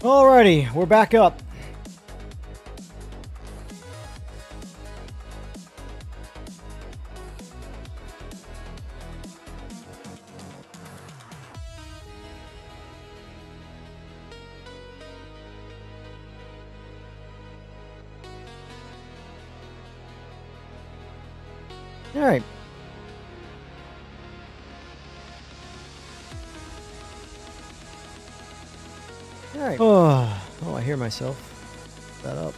Alrighty, we're back up. All right. All right. Oh, I hear myself. That up.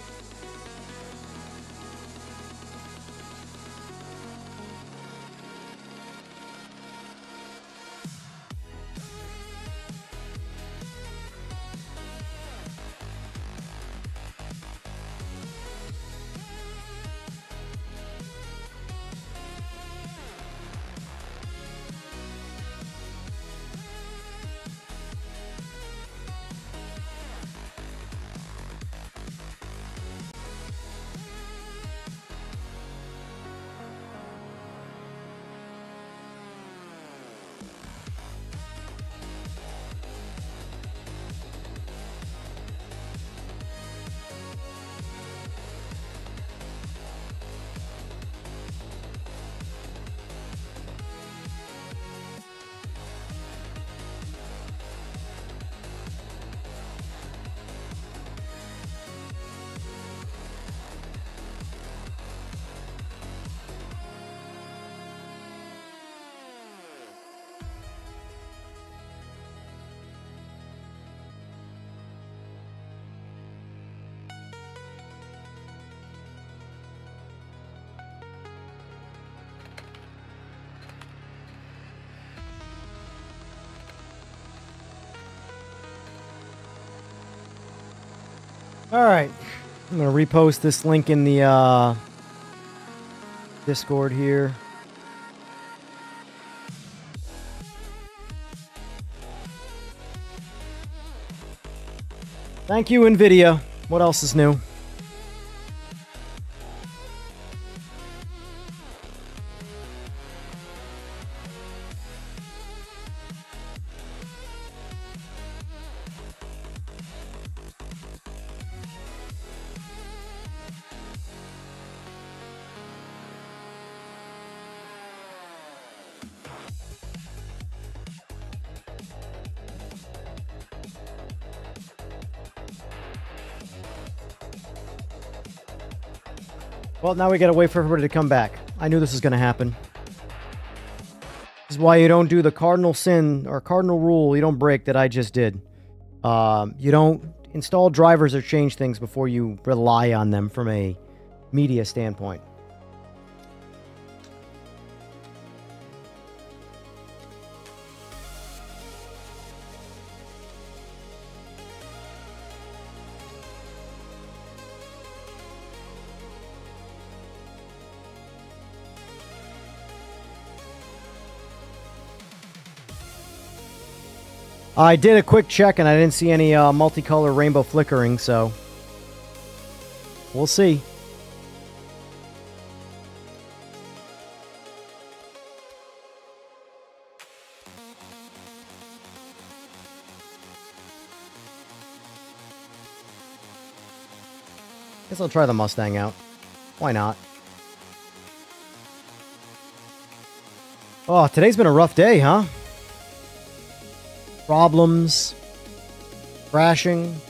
All right, I'm gonna repost this link in the Discord here. Thank you, NVIDIA. What else is new? Well, now we gotta wait for everybody to come back. I knew this was gonna happen. This is why you don't do the cardinal sin or cardinal rule you don't break that I just did. You don't install drivers or change things before you rely on them from a media standpoint. I did a quick check and I didn't see any multicolor rainbow flickering, so we'll see. Guess I'll try the Mustang out. Why not? Oh, today's been a rough day, huh? Problems, crashing.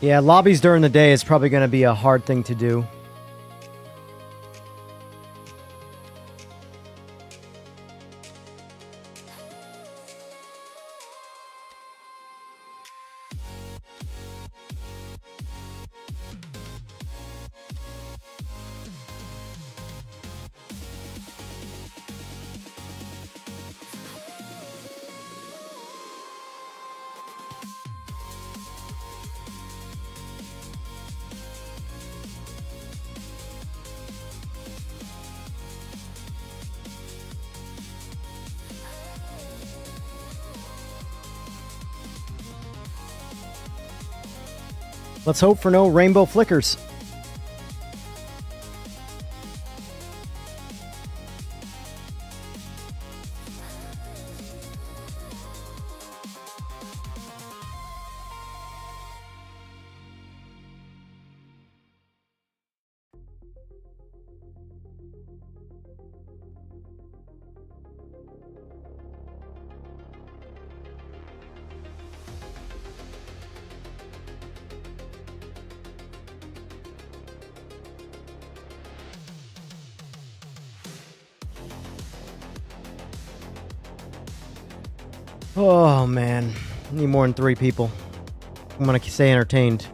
Yeah, lobbies during the day is probably going to be a hard thing to do. Let's hope for no rainbow flickers. Oh, man. Need more than 3 people. I'm gonna stay entertained.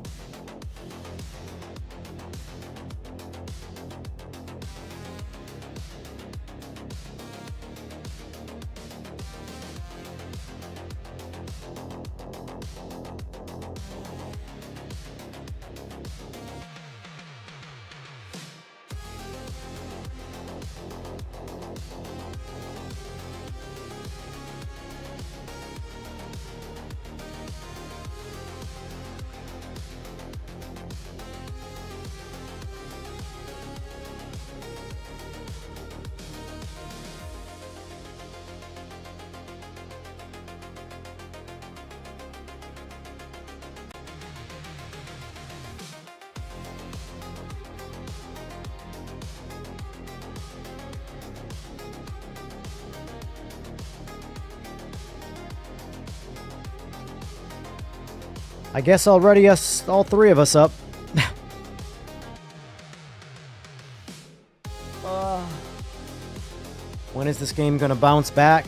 I guess I'll ready us, all 3 of us up. When is this game gonna bounce back?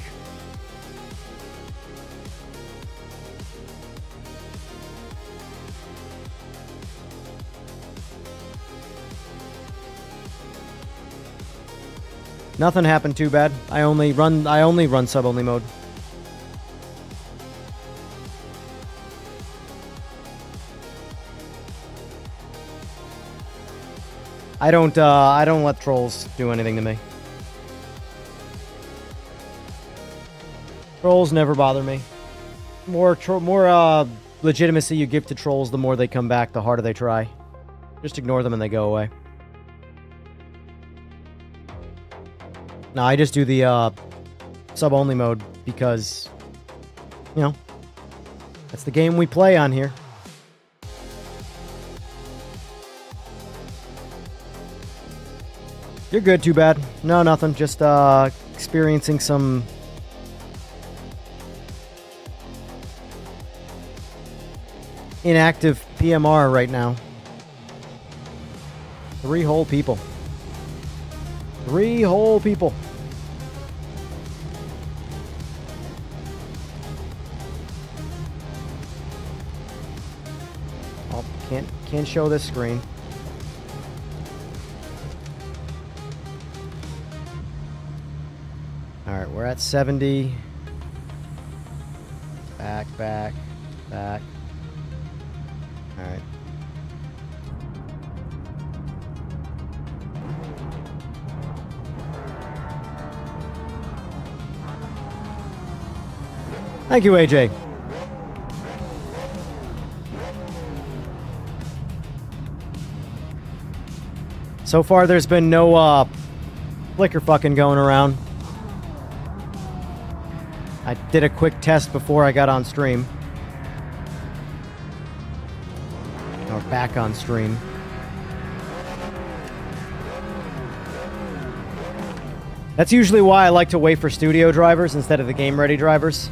Nothing happened too bad. I only run sub-only mode. I don't let trolls do anything to me. Trolls never bother me. More legitimacy you give to trolls, the more they come back, the harder they try. Just ignore them and they go away. No, I just do the sub-only mode because, you know, that's the game we play on here. You're good, too bad. No, nothing. Just experiencing some inactive PMR right now. 3 whole people. 3 whole people. Oh, can't show this screen. Alright, we're at 70. Back. Alright. Thank you, AJ. So far, there's been no flicker fucking going around. I did a quick test before I got on stream. Or back on stream. That's usually why I like to wait for studio drivers instead of the game-ready drivers.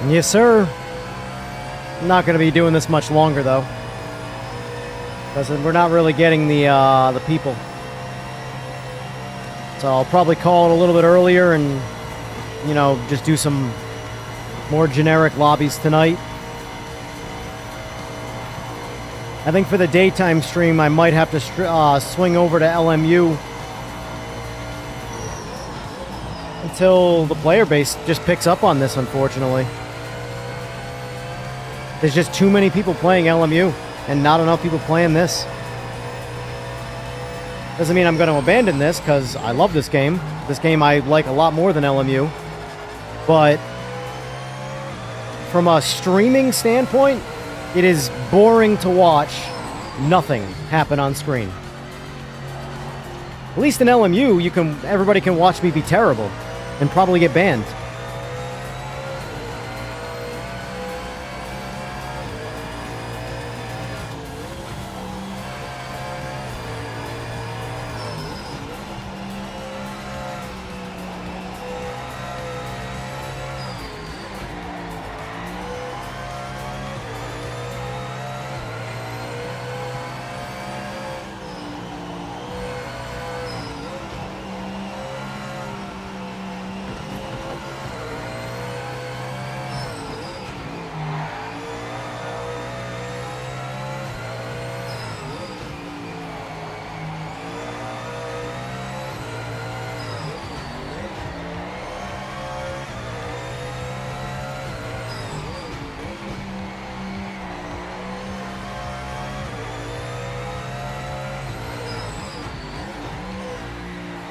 Yes, sir. I'm not going to be doing this much longer, though, because we're not really getting the people. So I'll probably call it a little bit earlier and, you know, just do some more generic lobbies tonight. I think for the daytime stream, I might have to swing over to LMU until the player base just picks up on this, unfortunately. There's just too many people playing LMU and not enough people playing this. Doesn't mean I'm going to abandon this, because I love this game. This game I like a lot more than LMU. But from a streaming standpoint, it is boring to watch nothing happen on screen. At least in LMU, everybody can watch me be terrible and probably get banned.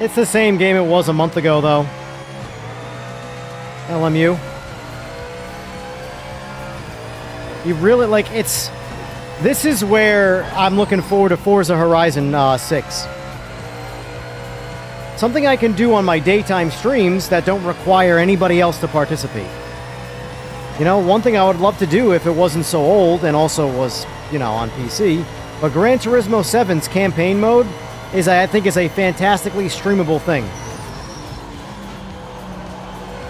It's the same game it was a month ago, though. LMU. You really, like, it's... This is where I'm looking forward to Forza Horizon 6. Something I can do on my daytime streams that don't require anybody else to participate. You know, one thing I would love to do if it wasn't so old and also was, you know, on PC, but Gran Turismo 7's campaign mode I think is a fantastically streamable thing.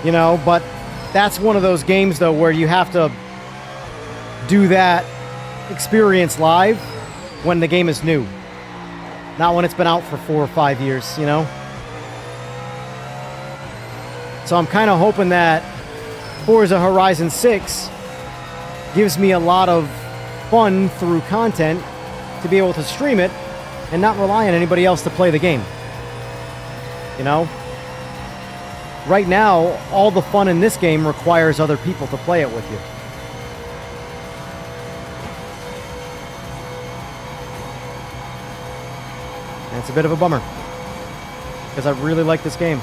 You know, but that's one of those games, though, where you have to do that experience live when the game is new. Not when it's been out for 4 or 5 years, you know? So I'm kind of hoping that Forza Horizon 6 gives me a lot of fun through content to be able to stream it and not rely on anybody else to play the game. You know? Right now, all the fun in this game requires other people to play it with you. And it's a bit of a bummer, because I really like this game.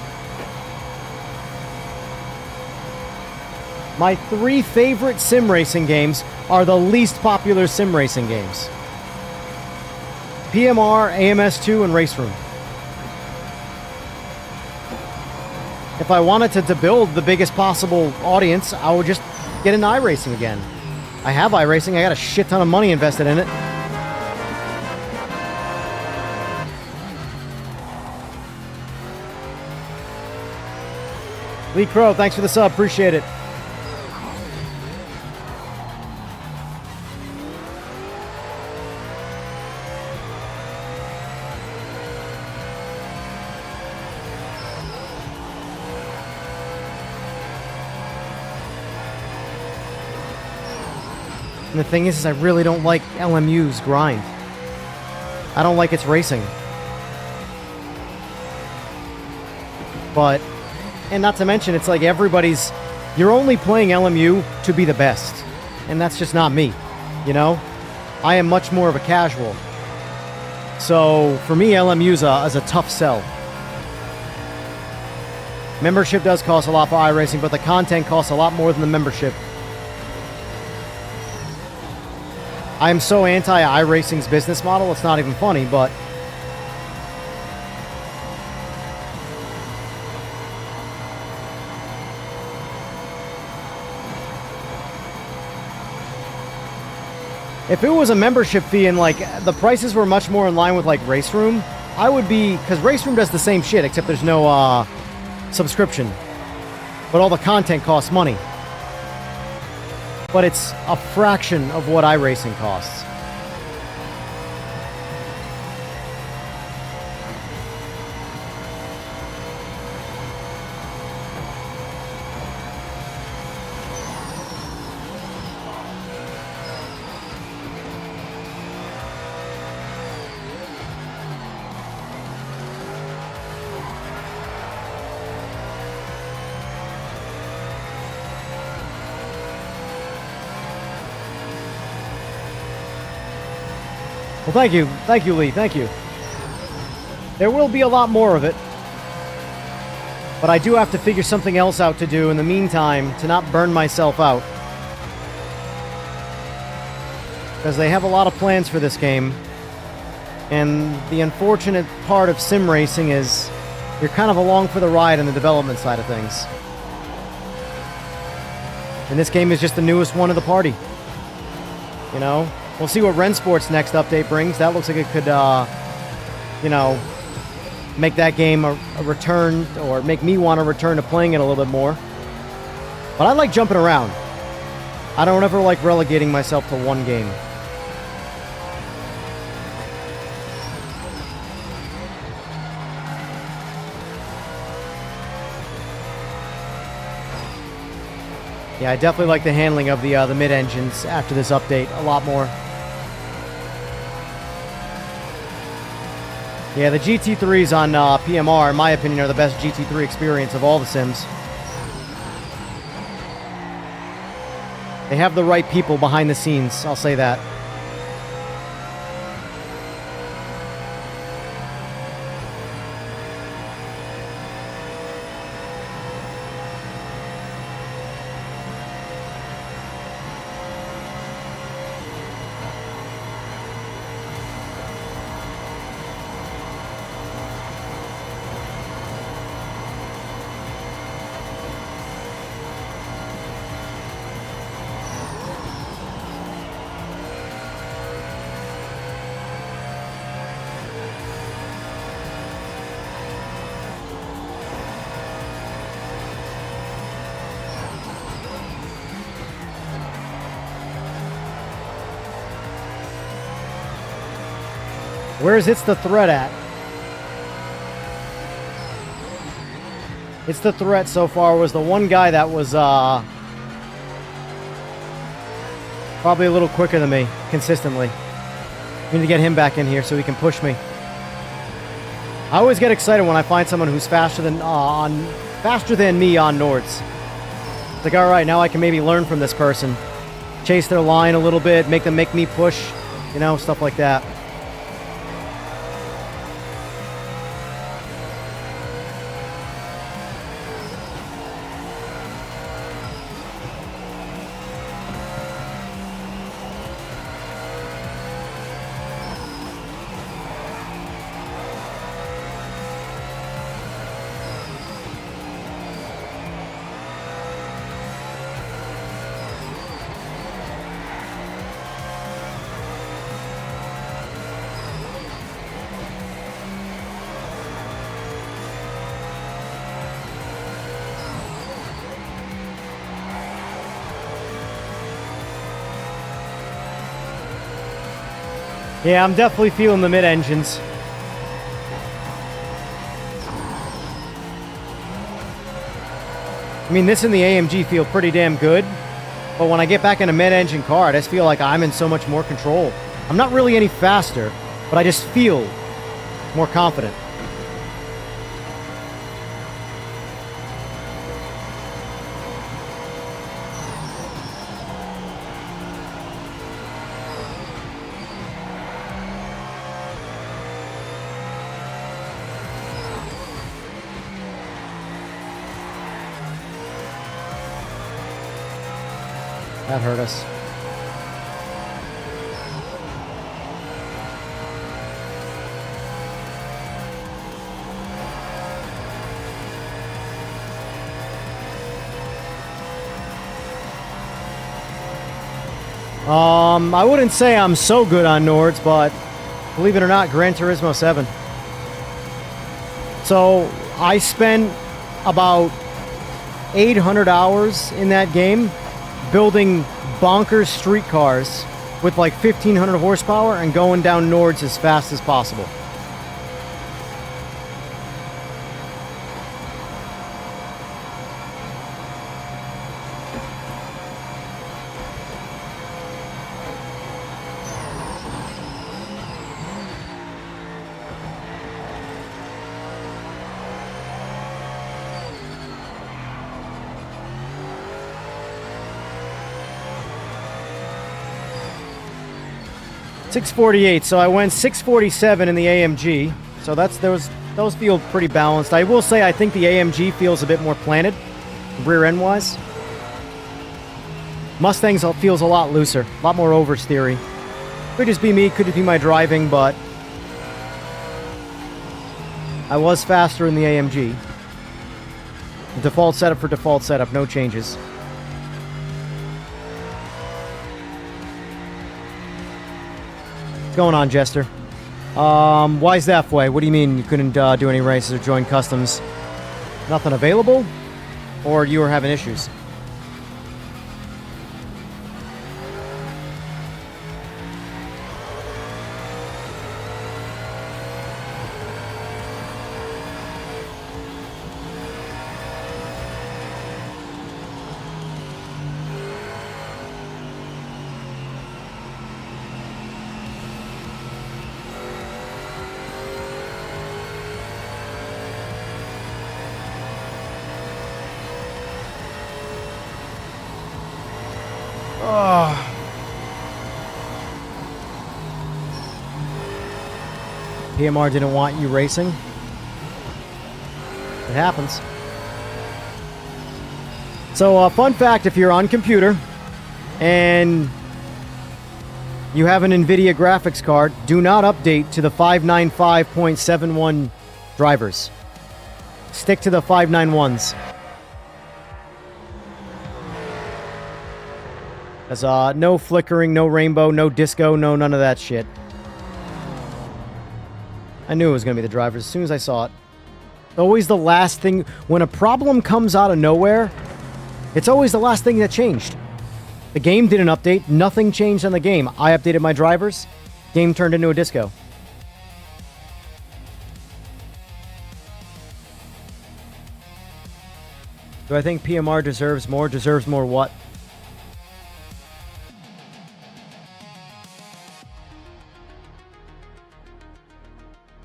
My 3 favorite sim racing games are the least popular sim racing games: PMR, AMS2, and Race Room. If I wanted to build the biggest possible audience, I would just get into iRacing again. I have iRacing. I got a shit ton of money invested in it. Lee Crow, thanks for the sub. Appreciate it. And the thing is I really don't like LMU's grind. I don't like its racing. But, and not to mention, it's like everybody's, you're only playing LMU to be the best. And that's just not me, you know? I am much more of a casual. So, for me, LMU is a tough sell. Membership does cost a lot for iRacing, but the content costs a lot more than the membership. I am so anti-iRacing's business model, it's not even funny, but if it was a membership fee and like the prices were much more in line with like Race Room, I would be, because Race Room does the same shit except there's no subscription, but all the content costs money. But it's a fraction of what iRacing costs. Well, thank you. Thank you, Lee. Thank you. There will be a lot more of it. But I do have to figure something else out to do in the meantime to not burn myself out. Because they have a lot of plans for this game. And the unfortunate part of sim racing is you're kind of along for the ride in the development side of things. And this game is just the newest one of the party. You know? We'll see what Rensport's next update brings. That looks like it could, you know, make that game a return, or make me want to return to playing it a little bit more. But I like jumping around. I don't ever like relegating myself to one game. Yeah, I definitely like the handling of the mid-engines after this update a lot more. Yeah, the GT3s on PMR, in my opinion, are the best GT3 experience of all the sims. They have the right people behind the scenes, I'll say that. Where's It's the Threat at? It's the Threat so far was the one guy that was probably a little quicker than me consistently. We need to get him back in here so he can push me. I always get excited when I find someone who's faster than me on Nords. It's like, all right, now I can maybe learn from this person, chase their line a little bit, make them make me push, you know, stuff like that. Yeah, I'm definitely feeling the mid-engines. I mean, this and the AMG feel pretty damn good, but when I get back in a mid-engine car, I just feel like I'm in so much more control. I'm not really any faster, but I just feel more confident. That hurt us. I wouldn't say I'm so good on Nords, but believe it or not, Gran Turismo 7. So I spent about 800 hours in that game building bonkers street cars with like 1,500 horsepower and going down Nords as fast as possible. .648, so I went 647 in the AMG, so those feel pretty balanced. I will say I think the AMG feels a bit more planted, rear end wise. Mustangs feels a lot looser, a lot more oversteery. Could just be me, could just be my driving, but I was faster in the AMG. Default setup for default setup, no changes. What's going on, Jester? Why is that way? What do you mean you couldn't do any races or join customs? Nothing available? Or you were having issues? PMR didn't want you racing. It happens. So, fun fact, if you're on computer and you have an NVIDIA graphics card, do not update to the 595.71 drivers. Stick to the 591s. There's no flickering, no rainbow, no disco, no none of that shit. I knew it was going to be the drivers as soon as I saw it. Always the last thing. When a problem comes out of nowhere, it's always the last thing that changed. The game didn't update. Nothing changed on the game. I updated my drivers. Game turned into a disco. Do I think PMR deserves more? Deserves more what?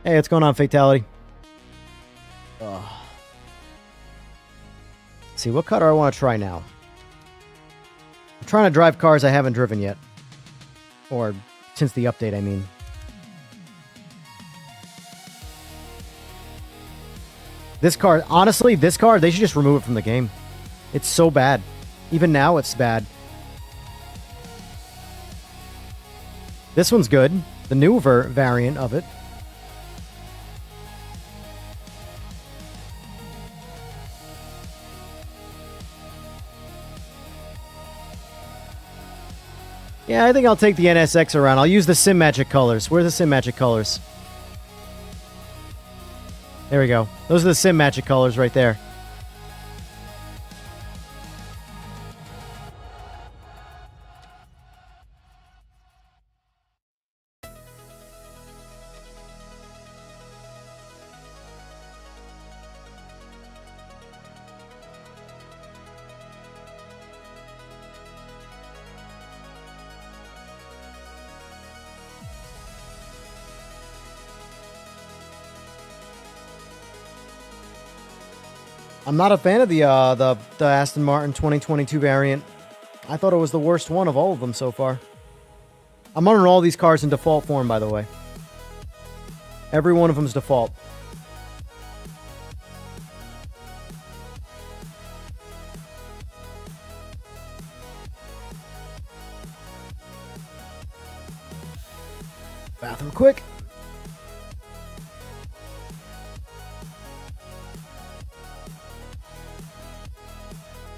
Hey, what's going on, Fatality? Let's see, what car do I want to try now? I'm trying to drive cars I haven't driven yet. Or, since the update, I mean. This car, honestly, this car, they should just remove it from the game. It's so bad. Even now, it's bad. This one's good. The new variant of it. Yeah, I think I'll take the NSX around. I'll use the Simagic colors. Where are the Simagic colors? There we go. Those are the Simagic colors right there. I'm not a fan of the Aston Martin 2022 variant. I thought it was the worst one of all of them so far. I'm running all these cars in default form, by the way. Every one of them's default. Bathroom quick.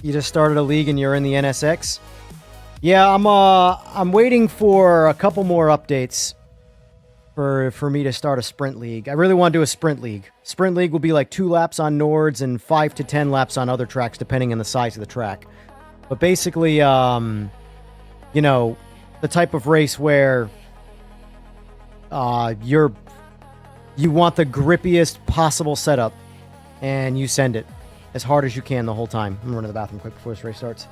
You just started a league and you're in the NSX? Yeah, I'm waiting for a couple more updates for me to start a sprint league. I really want to do a sprint league. Sprint league will be like 2 laps on Nords and 5 to 10 laps on other tracks, depending on the size of the track. But basically, you know, the type of race where you want the grippiest possible setup, and you send it as hard as you can the whole time. I'm running to the bathroom quick before this race starts.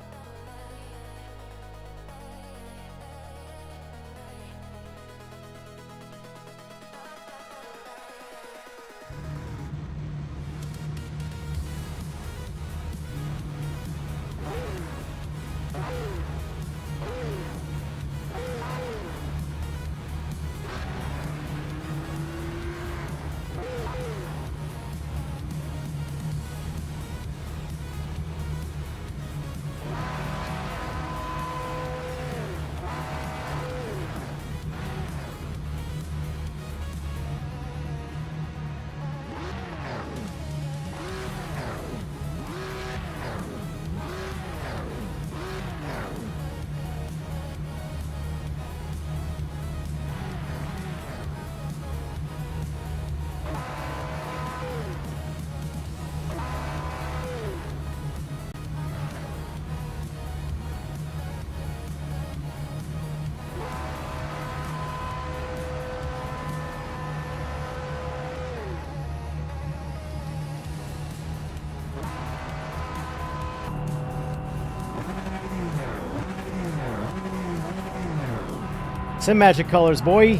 Simagic colors, boy.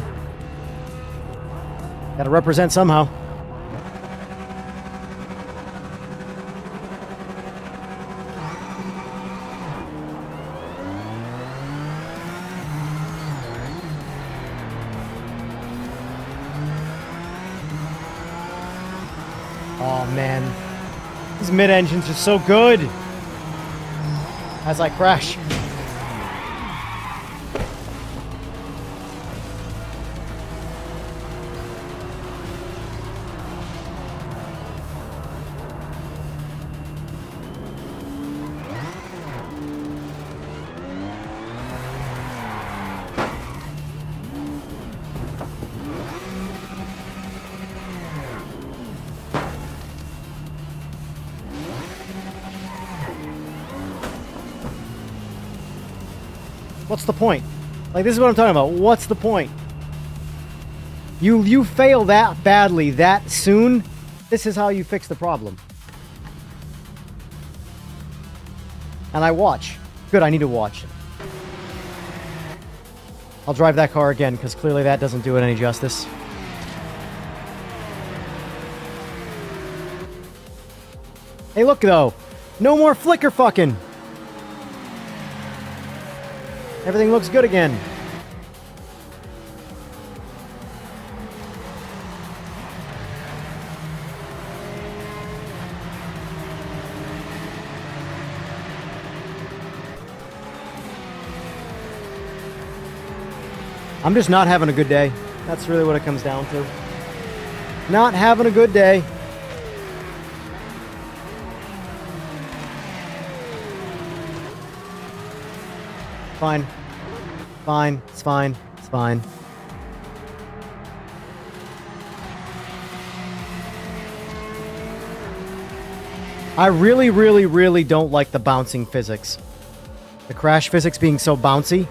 Gotta represent somehow. Oh man, these mid-engines are so good. As I crash. What's the point? Like, this is what I'm talking about. What's the point? You fail that badly that soon. This is how you fix the problem. And I watch. Good, I need to watch. I'll drive that car again, because clearly that doesn't do it any justice. Hey, look, though. No more flicker fucking. Everything looks good again. I'm just not having a good day. That's really what it comes down to. Not having a good day. Fine. Fine. It's fine. It's fine. I really, really, really don't like the bouncing physics. The crash physics being so bouncy.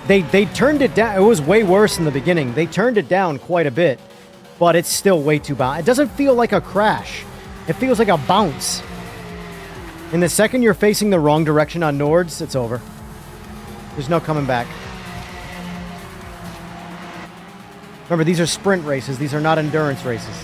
They turned it down. It was way worse in the beginning. They turned it down quite a bit, but it's still way too bouncy. It doesn't feel like a crash. It feels like a bounce. And the second you're facing the wrong direction on Nords, it's over. There's no coming back. Remember, these are sprint races. These are not endurance races.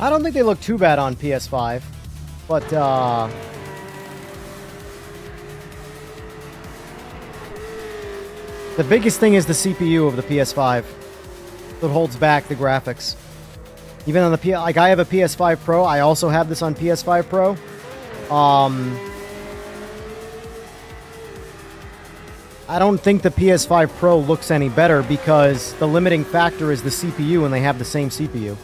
I don't think they look too bad on PS5, but the biggest thing is the CPU of the PS5 that holds back the graphics. Even on the like I have a PS5 Pro, I also have this on PS5 Pro. I don't think the PS5 Pro looks any better because the limiting factor is the CPU and they have the same CPU.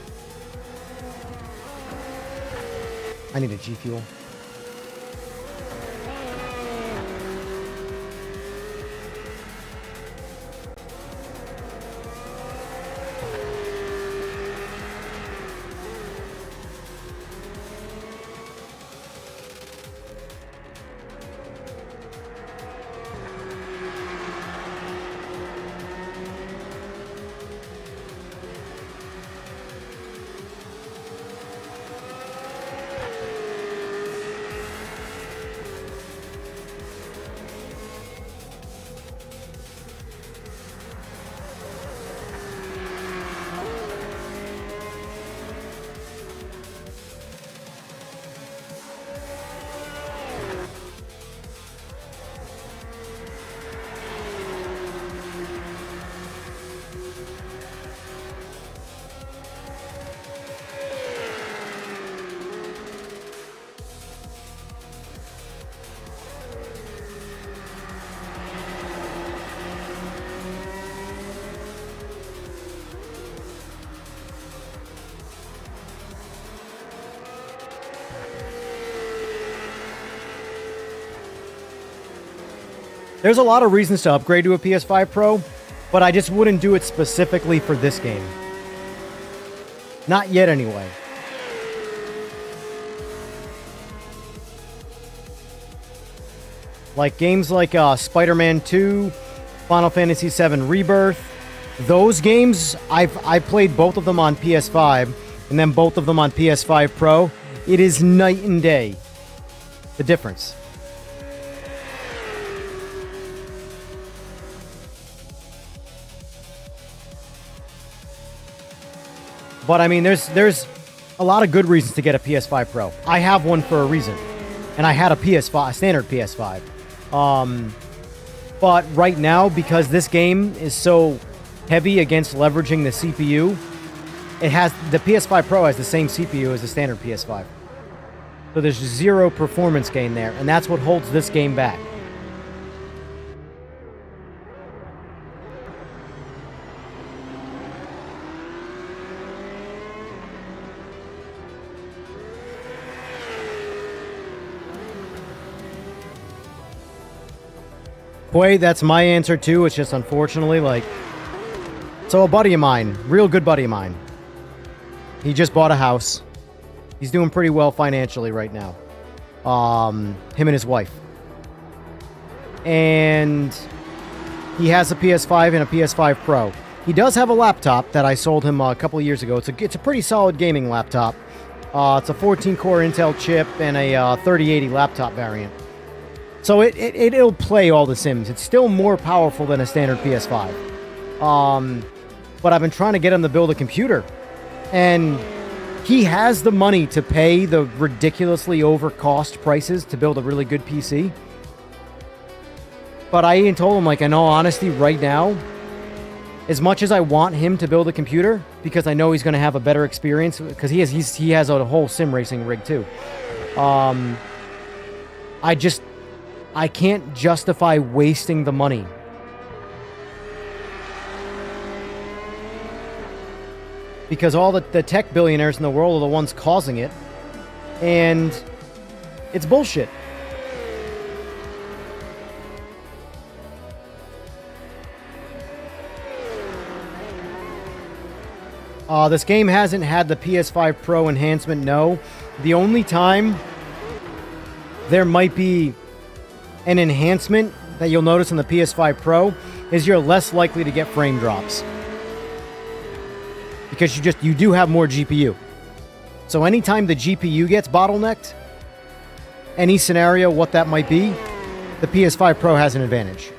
I need a G Fuel. There's a lot of reasons to upgrade to a PS5 Pro, but I just wouldn't do it specifically for this game. Not yet, anyway. Like games like Spider-Man 2, Final Fantasy VII Rebirth. Those games, I played both of them on PS5, and then both of them on PS5 Pro. It is night and day, the difference. But I mean, there's a lot of good reasons to get a PS5 Pro. I have one for a reason, and I had a PS5, a standard PS5. But right now, because this game is so heavy against leveraging the CPU, the PS5 Pro has the same CPU as the standard PS5. So there's zero performance gain there, and that's what holds this game back. Quay, that's my answer too. It's just unfortunately, like... So a buddy of mine, real good buddy of mine, he just bought a house. He's doing pretty well financially right now. Him and his wife. And he has a PS5 and a PS5 Pro. He does have a laptop that I sold him a couple of years ago. It's a pretty solid gaming laptop. It's a 14-core Intel chip and a 3080 laptop variant. So it'll play all the Sims. It's still more powerful than a standard PS5. But I've been trying to get him to build a computer. And he has the money to pay the ridiculously overcost prices to build a really good PC. But I even told him, like, in all honesty, right now, as much as I want him to build a computer, because I know he's going to have a better experience, because he has a whole sim racing rig too. I can't justify wasting the money. Because all the tech billionaires in the world are the ones causing it. And it's bullshit. This game hasn't had the PS5 Pro enhancement, no. The only time there might be an enhancement that you'll notice on the PS5 Pro is you're less likely to get frame drops. Because you do have more GPU. So anytime the GPU gets bottlenecked, any scenario, what that might be, the PS5 Pro has an advantage.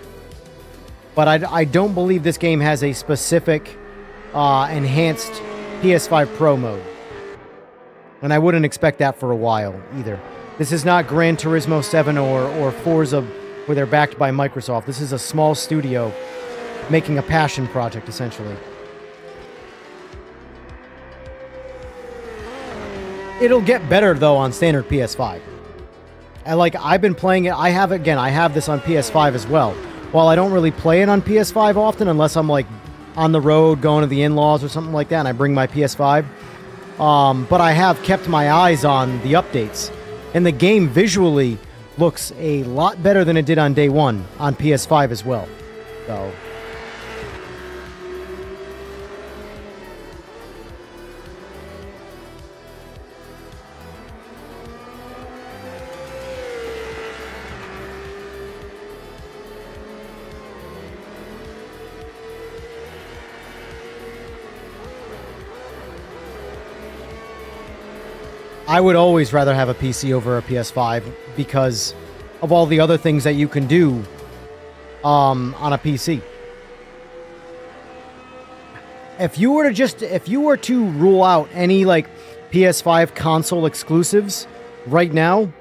But I don't believe this game has a specific enhanced PS5 Pro mode. And I wouldn't expect that for a while either. This is not Gran Turismo 7 or Forza where they're backed by Microsoft. This is a small studio making a passion project, essentially. It'll get better, though, on standard PS5. I've been playing it. I have this on PS5 as well. While I don't really play it on PS5 often, unless I'm, like, on the road going to the in-laws or something like that, and I bring my PS5. But I have kept my eyes on the updates. And the game visually looks a lot better than it did on day one on PS5 as well. So I would always rather have a PC over a PS5 because of all the other things that you can do on a PC. If you were to rule out any like PS5 console exclusives right now,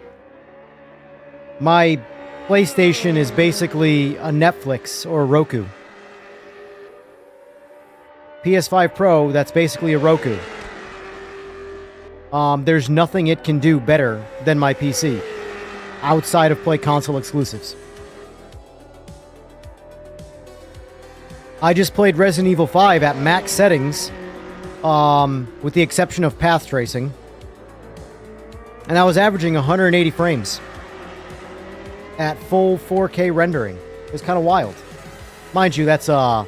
my PlayStation is basically a Netflix or a Roku. PS5 Pro, that's basically a Roku. There's nothing it can do better than my PC, outside of play console exclusives. I just played Resident Evil 5 at max settings, with the exception of path tracing, and I was averaging 180 frames at full 4K rendering. It was kind of wild. Mind you, that's an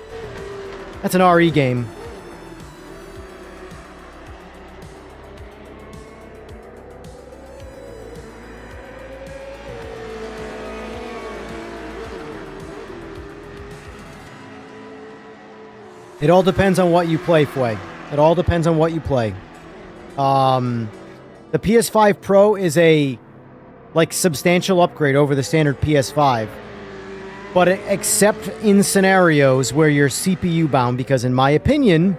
RE game. It all depends on what you play, Fway. It all depends on what you play. The PS5 Pro is a substantial upgrade over the standard PS5. But except in scenarios where you're CPU bound, because in my opinion,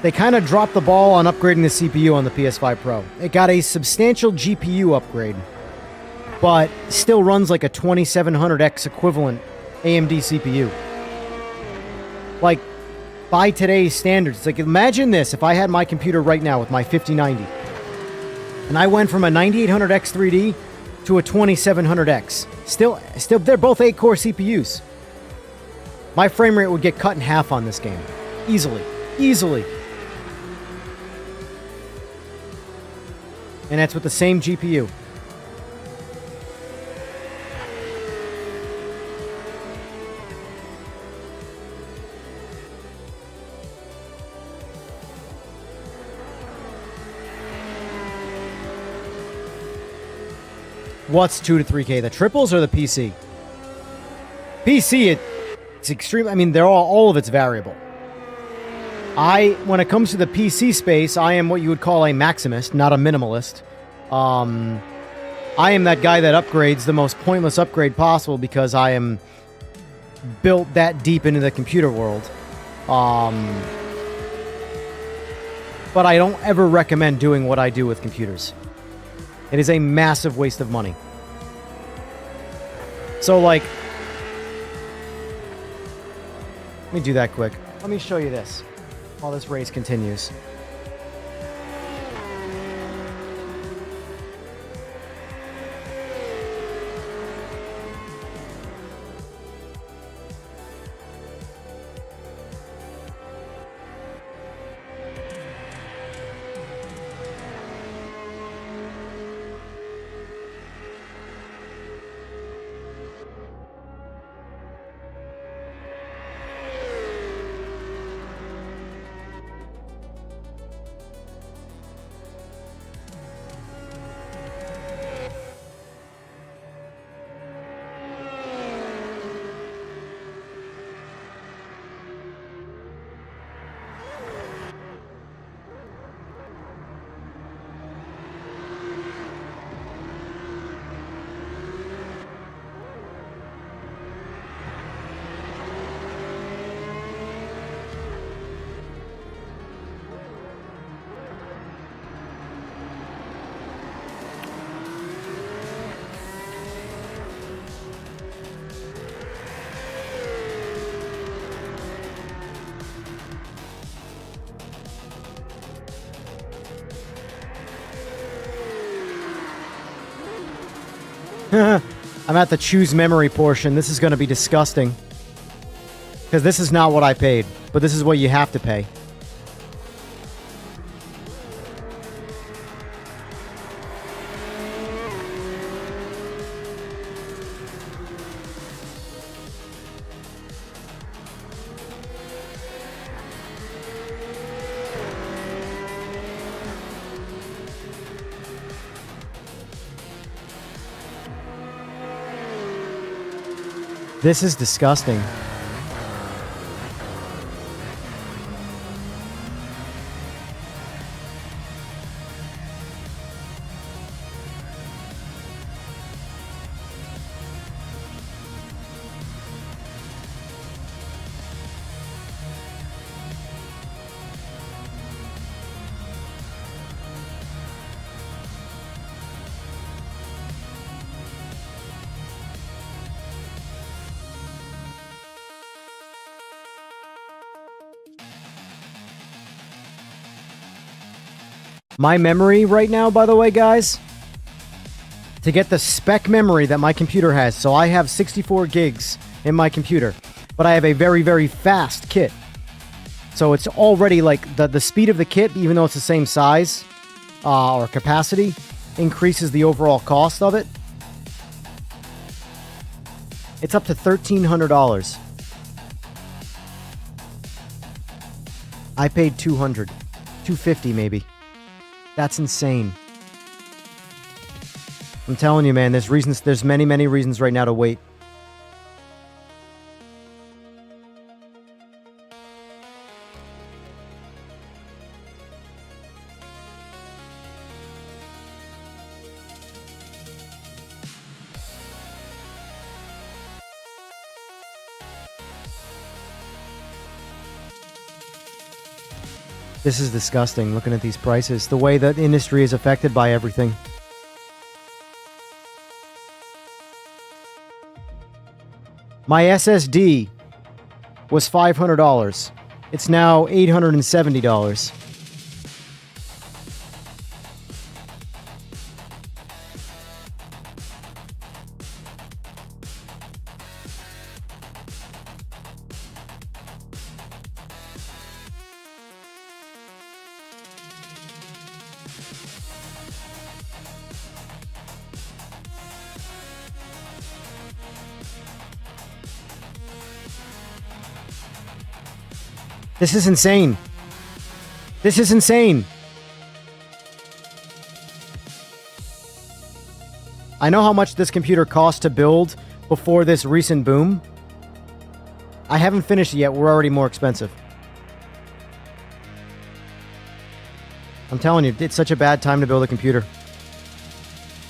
they kind of dropped the ball on upgrading the CPU on the PS5 Pro. It got a substantial GPU upgrade, but still runs like a 2700X equivalent AMD CPU. Like, by today's standards, like, imagine this, if I had my computer right now with my 5090, and I went from a 9800X 3D to a 2700X. Still, they're both 8-core CPUs. My frame rate would get cut in half on this game. Easily. And that's with the same GPU. What's 2 to 3K? The triples or the PC? PC, it's extreme. I mean, they're all of it's variable. When it comes to the PC space, I am what you would call a maximist, not a minimalist. I am that guy that upgrades the most pointless upgrade possible because I am built that deep into the computer world. But I don't ever recommend doing what I do with computers. It is a massive waste of money. So, like, let me do that quick. Let me show you this while this race continues. I'm at the choose memory portion. This is going to be disgusting. Because this is not what I paid. But this is what you have to pay. This is disgusting. My memory right now, by the way, guys, to get the spec memory that my computer has, so I have 64 gigs in my computer, but I have a very, very fast kit. So it's already like the speed of the kit, even though it's the same size or capacity, increases the overall cost of it. It's up to $1,300. I paid $200, $250 maybe. That's insane. I'm telling you, man, there's many, many reasons right now to wait. This is disgusting, looking at these prices. The way that industry is affected by everything. My SSD was $500. It's now $870. This is insane. This is insane. I know how much this computer cost to build before this recent boom. I haven't finished it yet. We're already more expensive. I'm telling you, it's such a bad time to build a computer.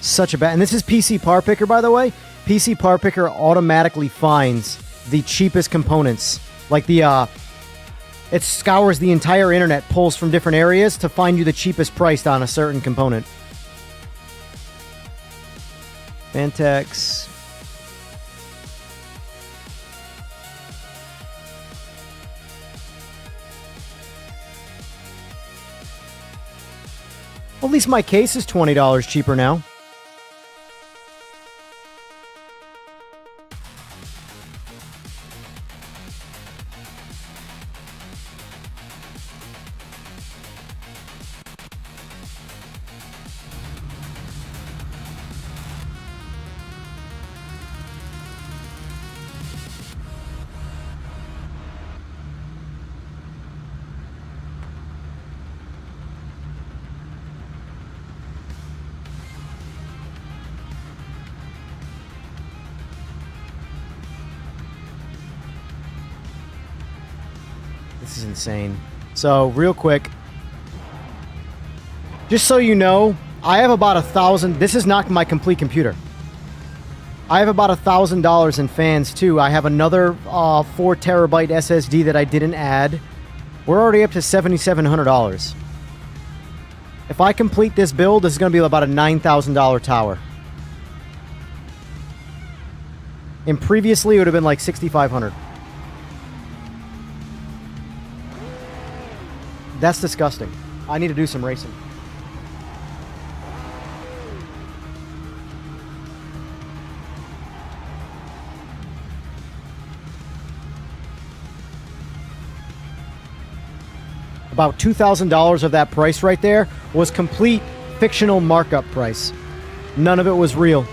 Such a bad... And this is PC Par Picker, by the way. PC Par Picker automatically finds the cheapest components. Like the... It scours the entire internet, pulls from different areas to find you the cheapest priced on a certain component. Vantex. At least my case is $20 cheaper now. This is insane. So, real quick, just so you know, I have about 1,000. This is not my complete computer. I have about $1,000 in fans too. I have another 4 terabyte SSD that I didn't add. We're already up to $7,700. If I complete this build, this is going to be about a $9,000 tower. And previously, it would have been like $6,500. That's disgusting. I need to do some racing. About $2,000 of that price right there was complete fictional markup price. None of it was real.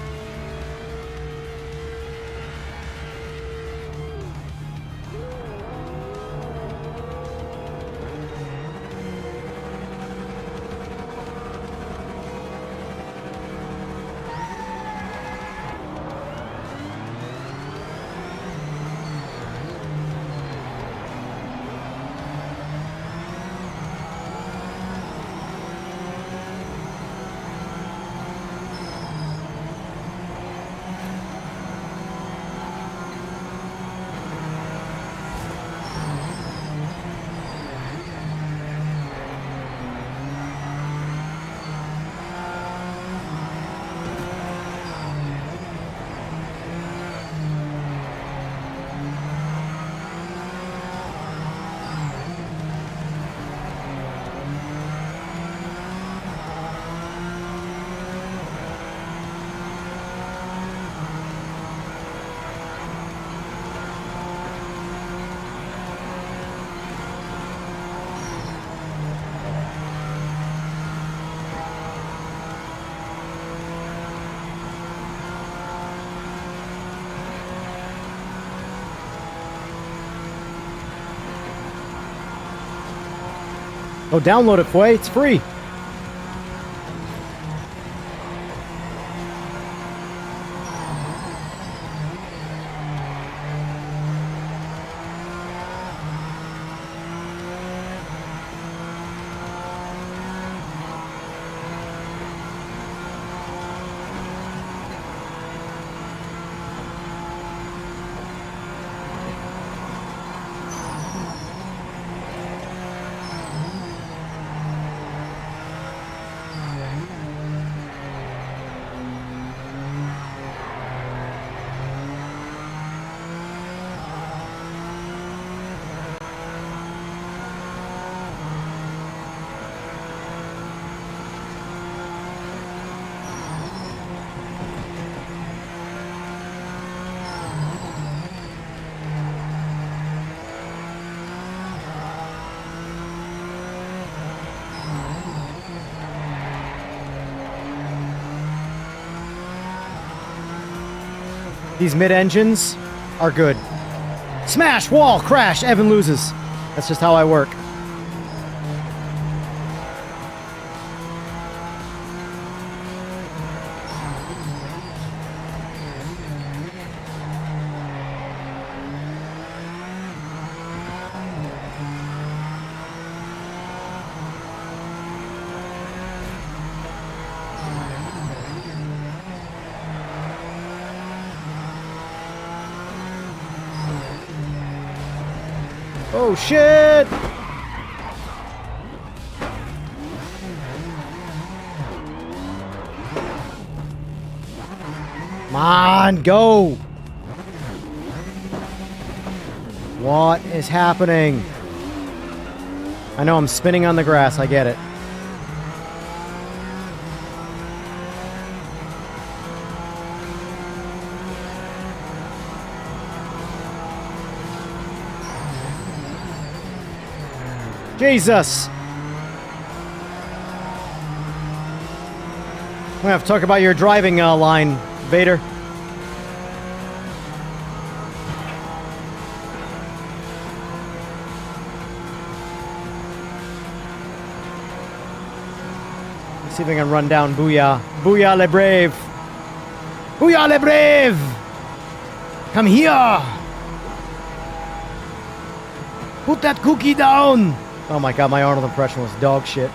Oh, download it, Fway. It's free. These mid-engines are good. Smash, wall, crash, Evan loses. That's just how I work. Oh, shit! Come on, go! What is happening? I know I'm spinning on the grass, I get it. Jesus! We have to talk about your driving line, Vader. Let's see if I can run down Booyah. Booyah le Brave! Booyah le Brave! Come here! Put that cookie down! Oh my god, my Arnold impression was dog shit.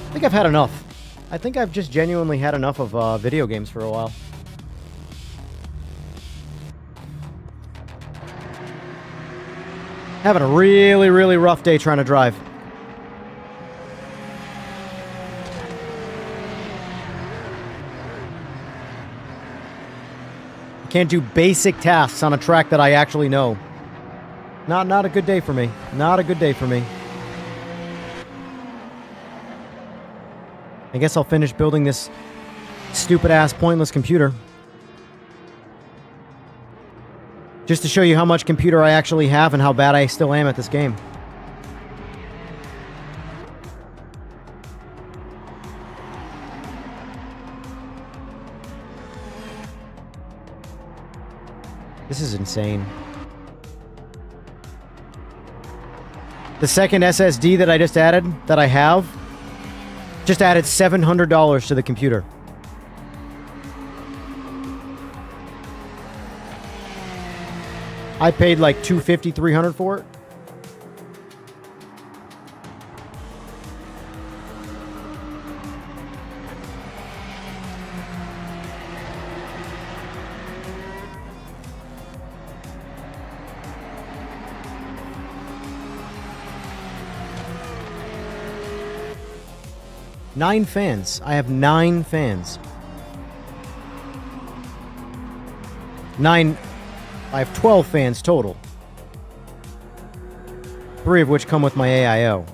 I think I've had enough. I think I've just genuinely had enough of video games for a while. Having a really, really rough day trying to drive. I can't do basic tasks on a track that I actually know. Not a good day for me. Not a good day for me. I guess I'll finish building this stupid-ass, pointless computer. Just to show you how much computer I actually have and how bad I still am at this game. This is insane. The second SSD that I just added, that I have, just added $700 to the computer. I paid like $250, $300 for it. Nine fans. I have 9 fans. 9... I have 12 fans total. 3 of which come with my AIO.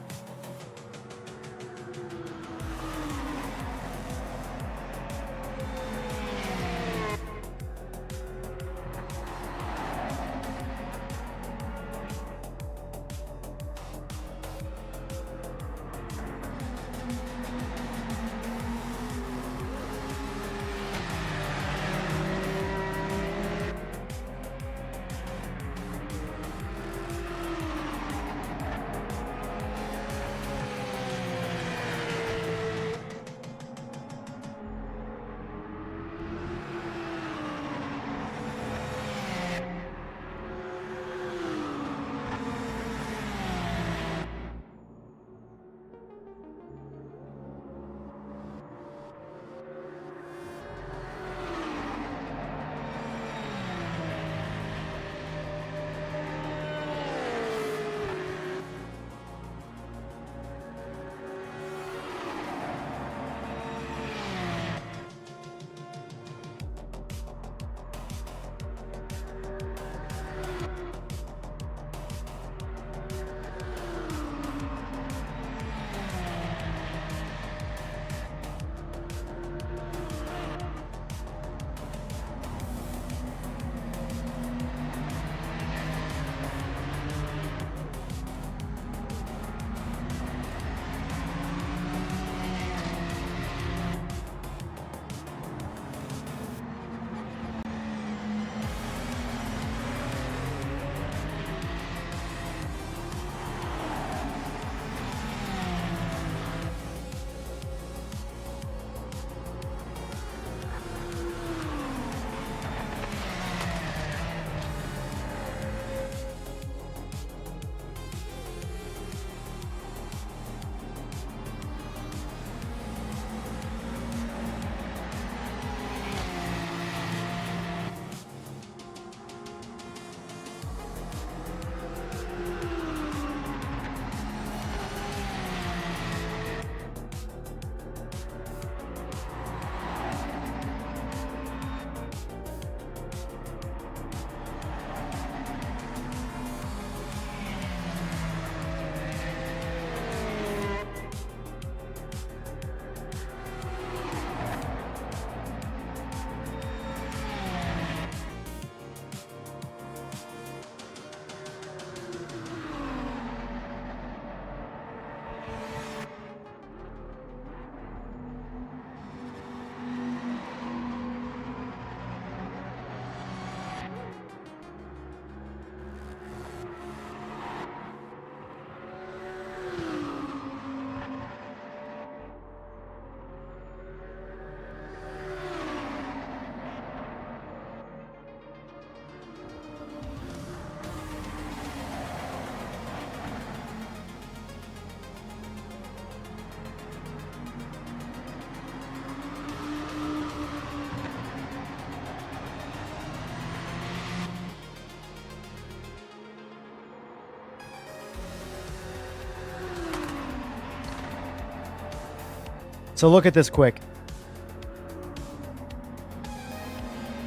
So look at this quick.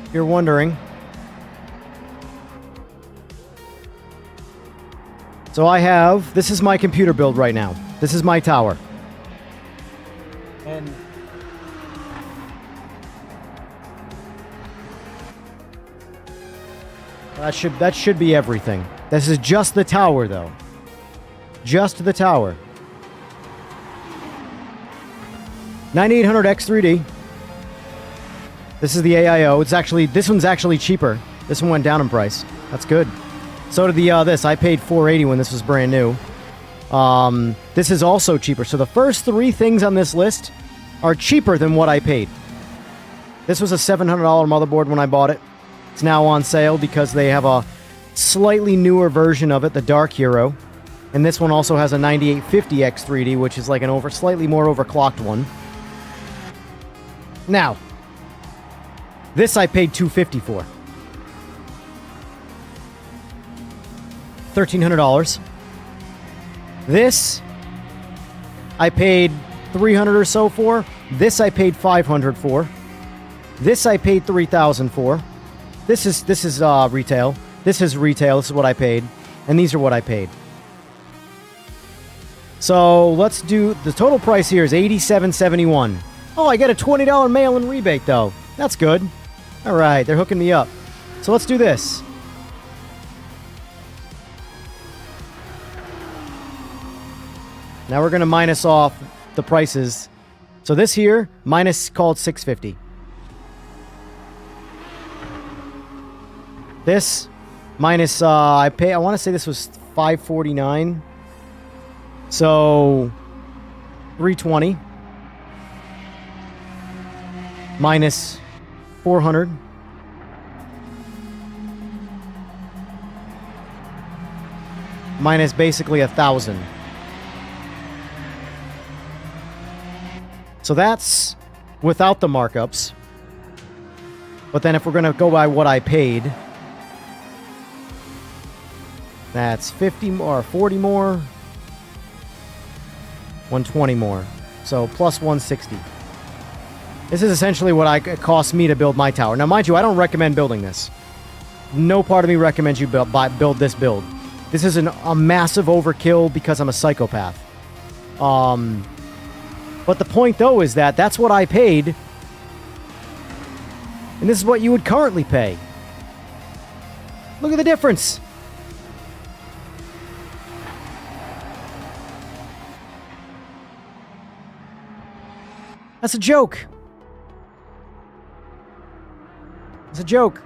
If you're wondering. So I have, this is my computer build right now. This is my tower. And that should be everything. This is just the tower though. Just the tower. 9800X3D. This is the AIO. It's actually, this one's actually cheaper. This one went down in price. That's good. So did the this. I paid $480 when this was brand new. This is also cheaper. So the first three things on this list are cheaper than what I paid. This was a $700 motherboard when I bought it. It's now on sale because they have a slightly newer version of it, the Dark Hero. And this one also has a 9850X3D, which is like an slightly more overclocked one. Now, this I paid $250 for. $1,300. This I paid $300 or so for. This I paid $500 for. This I paid $3,000 for. This is retail. This is retail. This is what I paid, and these are what I paid. So let's do the total price here is $87.71. Oh, I get a $20 mail-in rebate though. That's good. All right, they're hooking me up. So let's do this. Now we're going to minus off the prices. So this here, minus called $650. This, minus, I want to say this was $549. So, $320. Minus $400. Minus basically $1,000. So that's without the markups. But then if we're going to go by what I paid, that's 50 more, 40 more, 120 more. So plus 160. This is essentially what it cost me to build my tower. Now, mind you, I don't recommend building this. No part of me recommends you build this build. This is a massive overkill because I'm a psychopath. But the point, though, is that that's what I paid. And this is what you would currently pay. Look at the difference. That's a joke. It's a joke.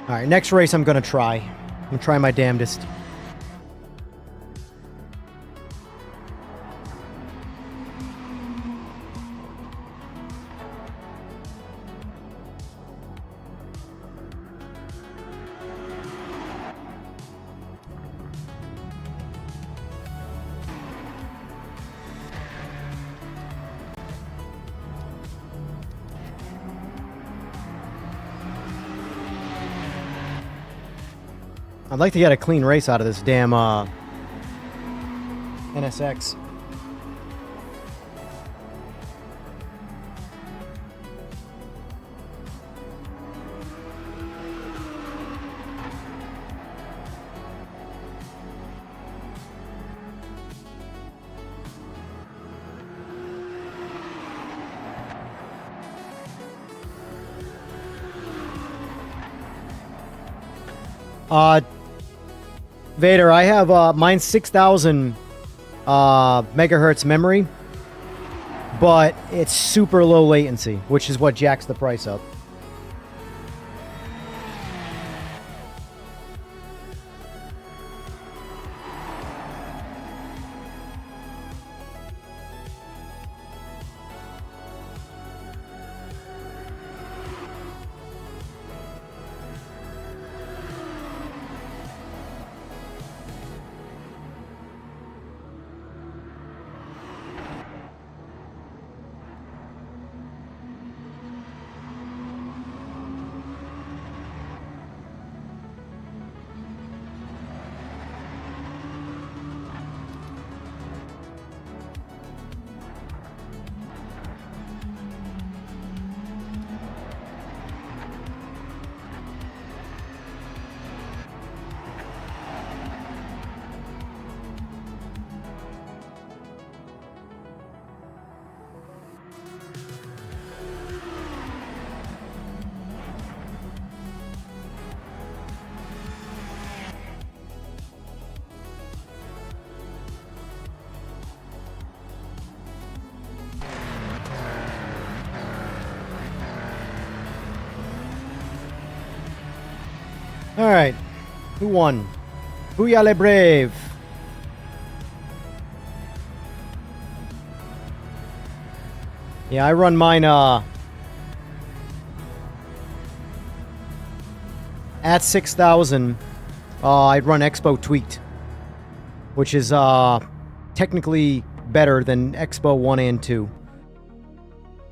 All right, next race I'm going to try. I'm going to try my damnedest. I'd like to get a clean race out of this damn NSX. Vader, I have mine's 6,000 megahertz memory, but it's super low latency, which is what jacks the price up. Alright. Who won? Booyah le brave. Yeah, I run mine, at 6,000, I'd run Expo tweaked, which is, technically better than Expo 1 and 2.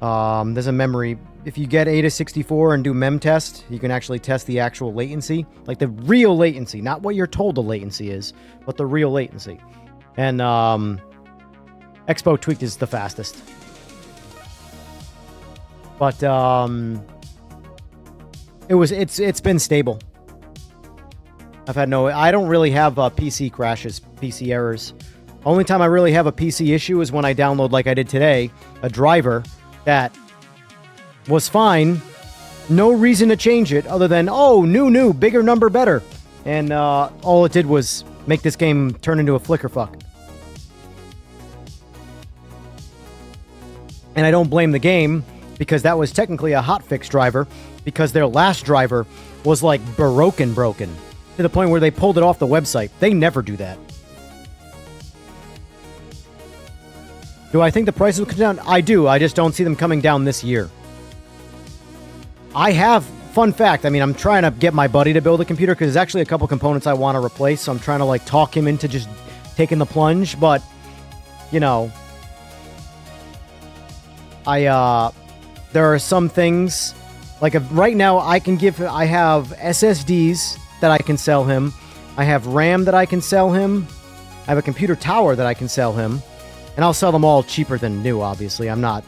There's a memory. If you get ATA64 and do mem test, you can actually test the actual latency, like the real latency, not what you're told the latency is, but the real latency. And, Expo tweaked is the fastest. But, it's been stable. I don't really have PC crashes, PC errors. Only time I really have a PC issue is when I download, like I did today, a driver that was fine. No reason to change it other than, oh, new, bigger number, better. And all it did was make this game turn into a flicker fuck. And I don't blame the game, because that was technically a hotfix driver, because their last driver was like broken, to the point where they pulled it off the website. They never do that. Do I think the prices will come down? I do. I just don't see them coming down this year. I have, fun fact, I mean, I'm trying to get my buddy to build a computer because there's actually a couple components I want to replace, so I'm trying to like talk him into just taking the plunge, but, you know, there are some things, like right now I have SSDs that I can sell him. I have RAM that I can sell him. I have a computer tower that I can sell him. And I'll sell them all cheaper than new, obviously. I'm not,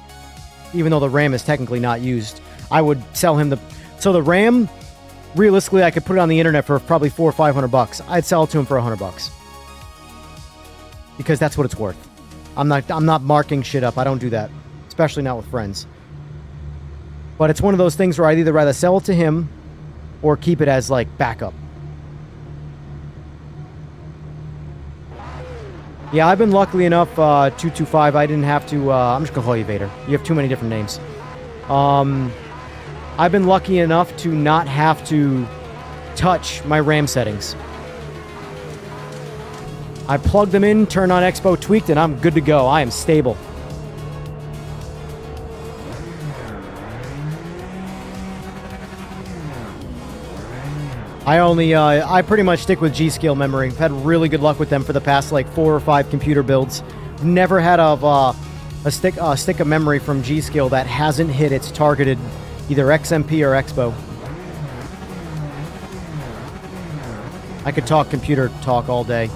even though the RAM is technically not used, I would sell him so the RAM, realistically, I could put it on the internet for probably $400 or $500. I'd sell it to him for $100. Because that's what it's worth. I'm not marking shit up. I don't do that. Especially not with friends. But it's one of those things where I'd either rather sell it to him or keep it as, like, backup. Yeah, I've been lucky enough, 225, I didn't have to, I'm just gonna call you Vader. You have too many different names. I've been lucky enough to not have to touch my RAM settings. I plug them in, turn on Expo tweaked, and I'm good to go. I am stable. I pretty much stick with G-Scale memory. I've had really good luck with them for the past, like, 4 or 5 computer builds. Never had a stick of memory from G-Scale that hasn't hit its targeted either XMP or Expo. I could talk computer talk all day.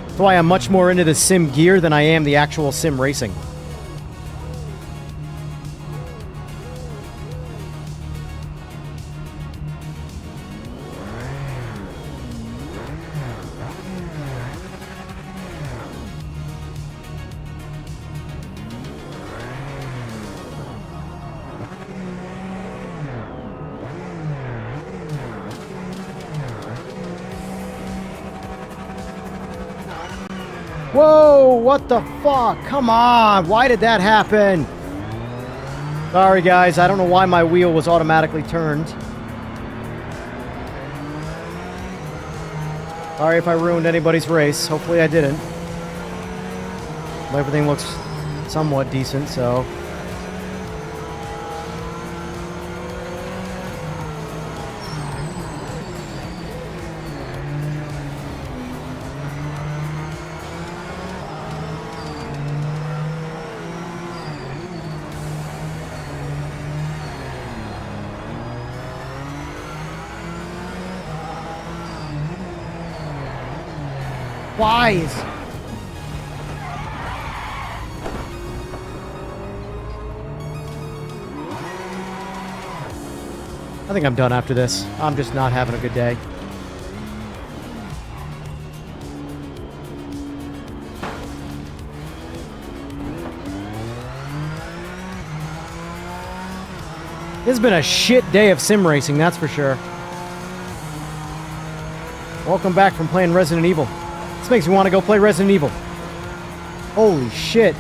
That's why I'm much more into the sim gear than I am the actual sim racing. Whoa, what the fuck? Come on, why did that happen? Sorry guys, I don't know why my wheel was automatically turned. Sorry if I ruined anybody's race. Hopefully I didn't. Everything looks somewhat decent, so... Why is... I think I'm done after this. I'm just not having a good day. This has been a shit day of sim racing, that's for sure. Welcome back from playing Resident Evil. This makes me want to go play Resident Evil. Holy shit.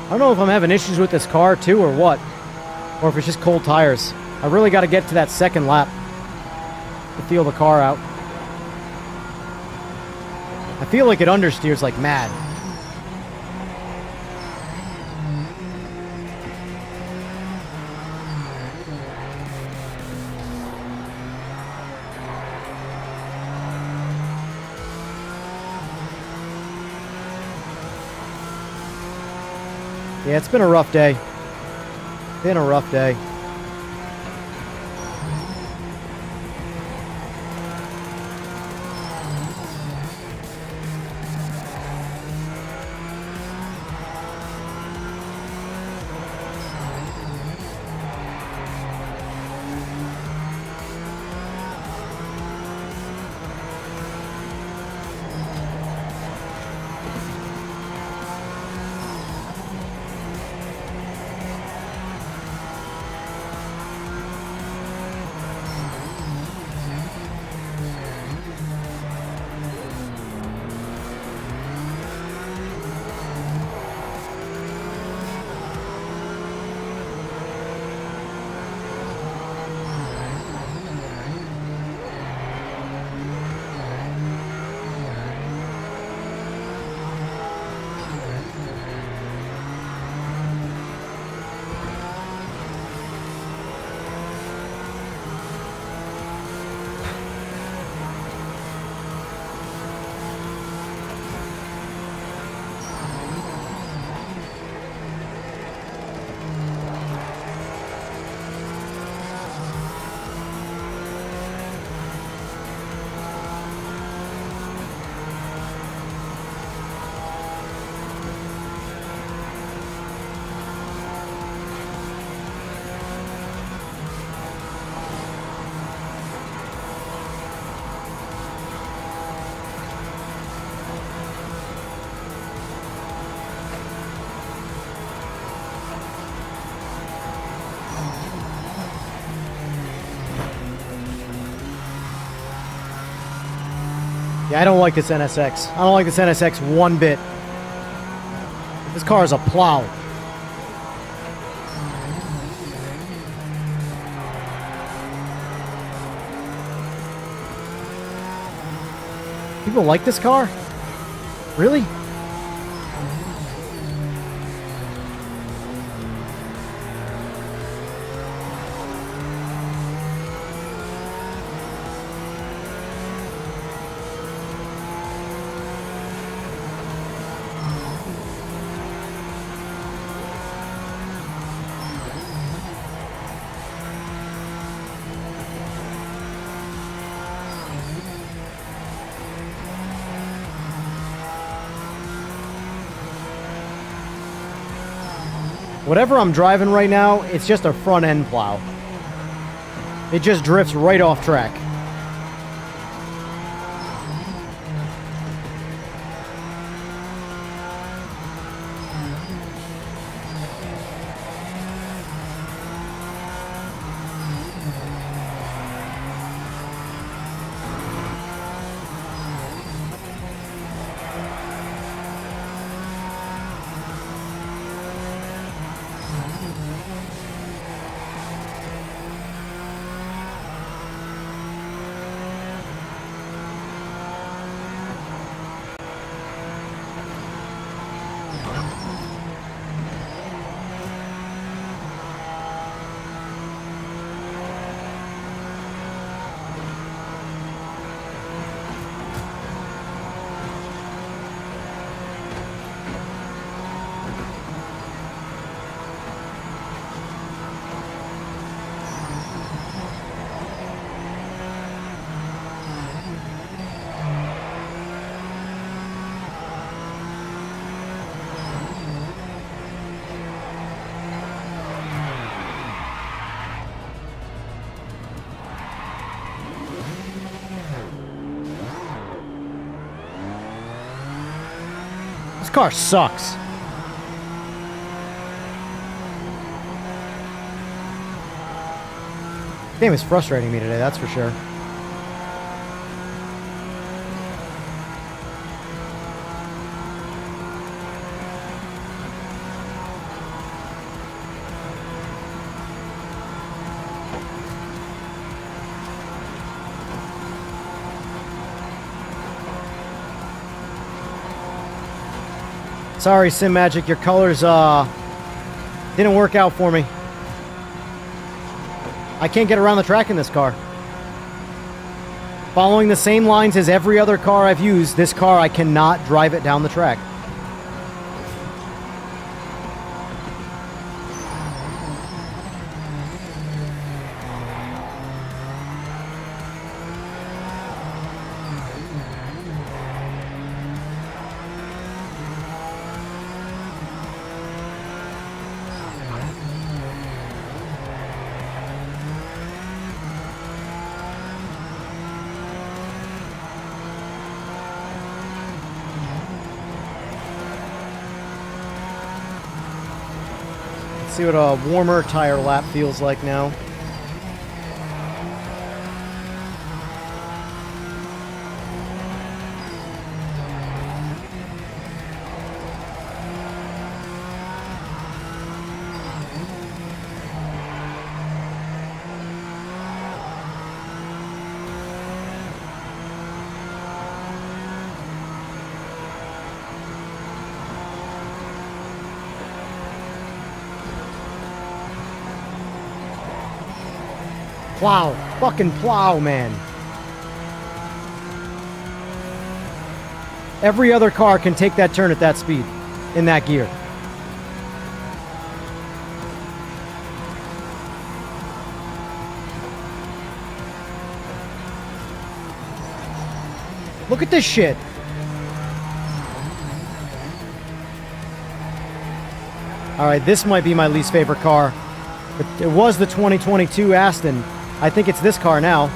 I don't know if I'm having issues with this car too or what. Or if it's just cold tires. I really got to get to that second lap to feel the car out. I feel like it understeers like mad. Yeah, it's been a rough day. Been a rough day. Yeah, I don't like this NSX. I don't like this NSX one bit. This car is a plow. People like this car? Really? Whatever I'm driving right now, it's just a front end plow. It just drifts right off track. This car sucks. Game is frustrating me today, that's for sure. Sorry, Simagic, your colors didn't work out for me. I can't get around the track in this car. Following the same lines as every other car I've used, this car, I cannot drive it down the track. See what a warmer tire lap feels like now. Plow. Fucking plow, man. Every other car can take that turn at that speed, in that gear. Look at this shit. Alright, this might be my least favorite car. It was the 2022 Aston. I think it's this car now.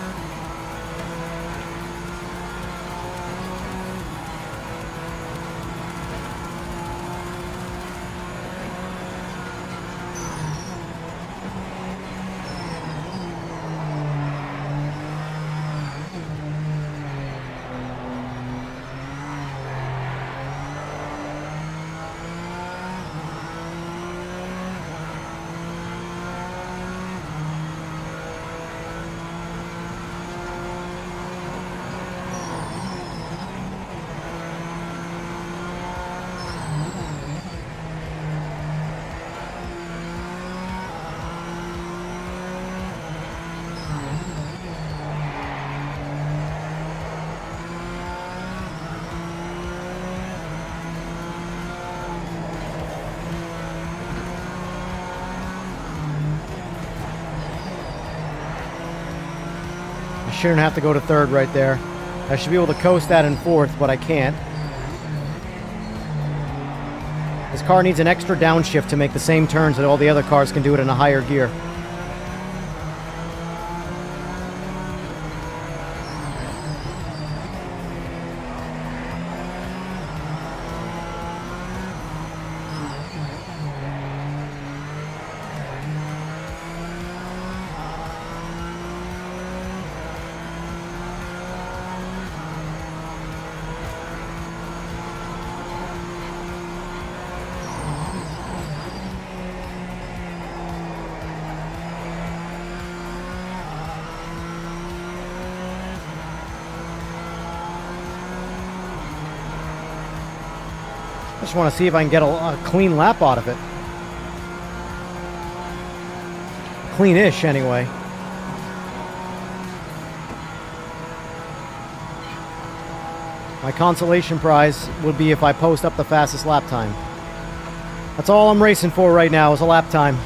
Shouldn't have to go to third right there. I should be able to coast that in fourth, but I can't. This car needs an extra downshift to make the same turns that all the other cars can do it in a higher gear. I just want to see if I can get a clean lap out of it. Clean-ish, anyway. My consolation prize would be if I post up the fastest lap time. That's all I'm racing for right now is a lap time.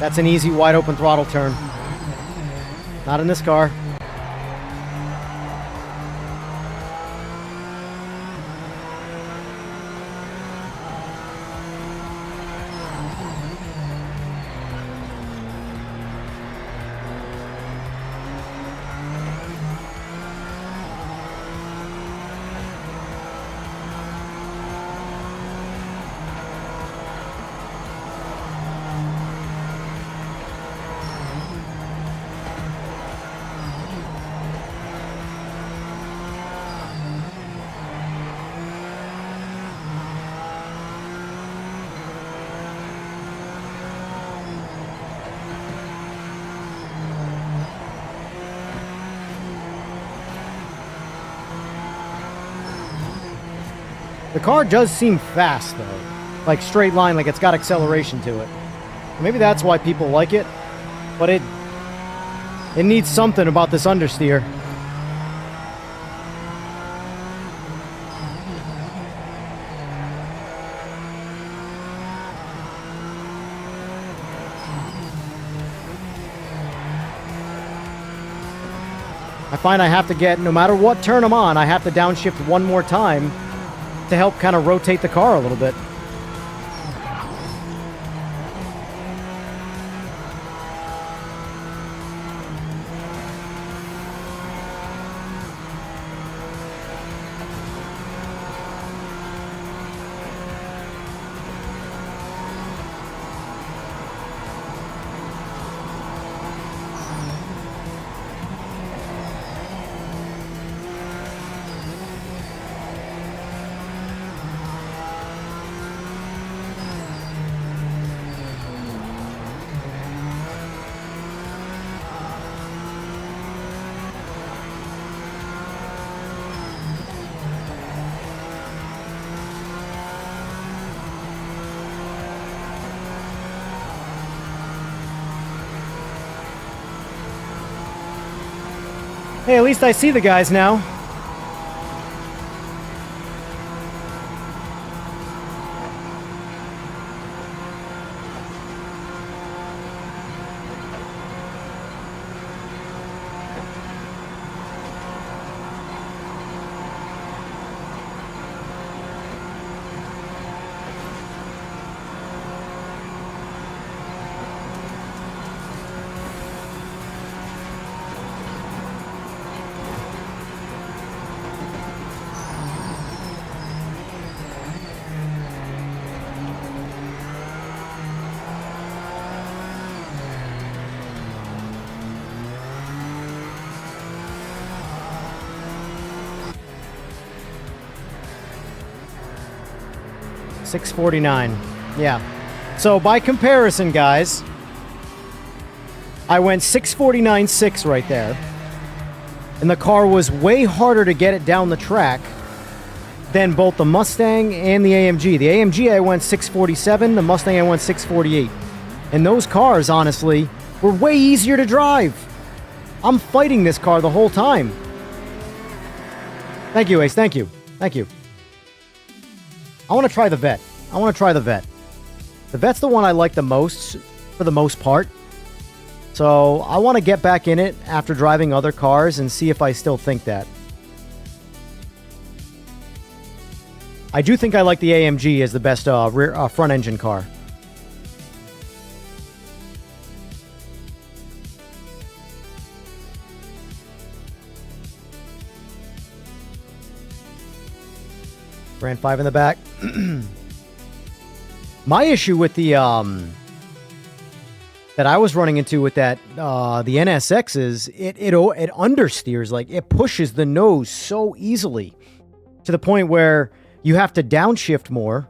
That's an easy, wide-open throttle turn. Not in this car. The car does seem fast, though. Like, straight line, like it's got acceleration to it. Maybe that's why people like it, but it needs something about this understeer. I find I have to get, no matter what turn I'm on, I have to downshift one more time to help kind of rotate the car a little bit. Hey, at least I see the guys now. $649. Yeah. So by comparison, guys, I went 649.6 right there. And the car was way harder to get it down the track than both the Mustang and the AMG. The AMG I went 647, the Mustang I went 648. And those cars, honestly, were way easier to drive. I'm fighting this car the whole time. Thank you, Ace. Thank you. Thank you. I want to try the Vet. The Vet's the one I like the most, for the most part. So I want to get back in it after driving other cars and see if I still think that. I do think I like the AMG as the best front engine car. Brand 5 in the back. My issue with the that I was running into with that the NSX is it understeers, like it pushes the nose so easily to the point where you have to downshift more,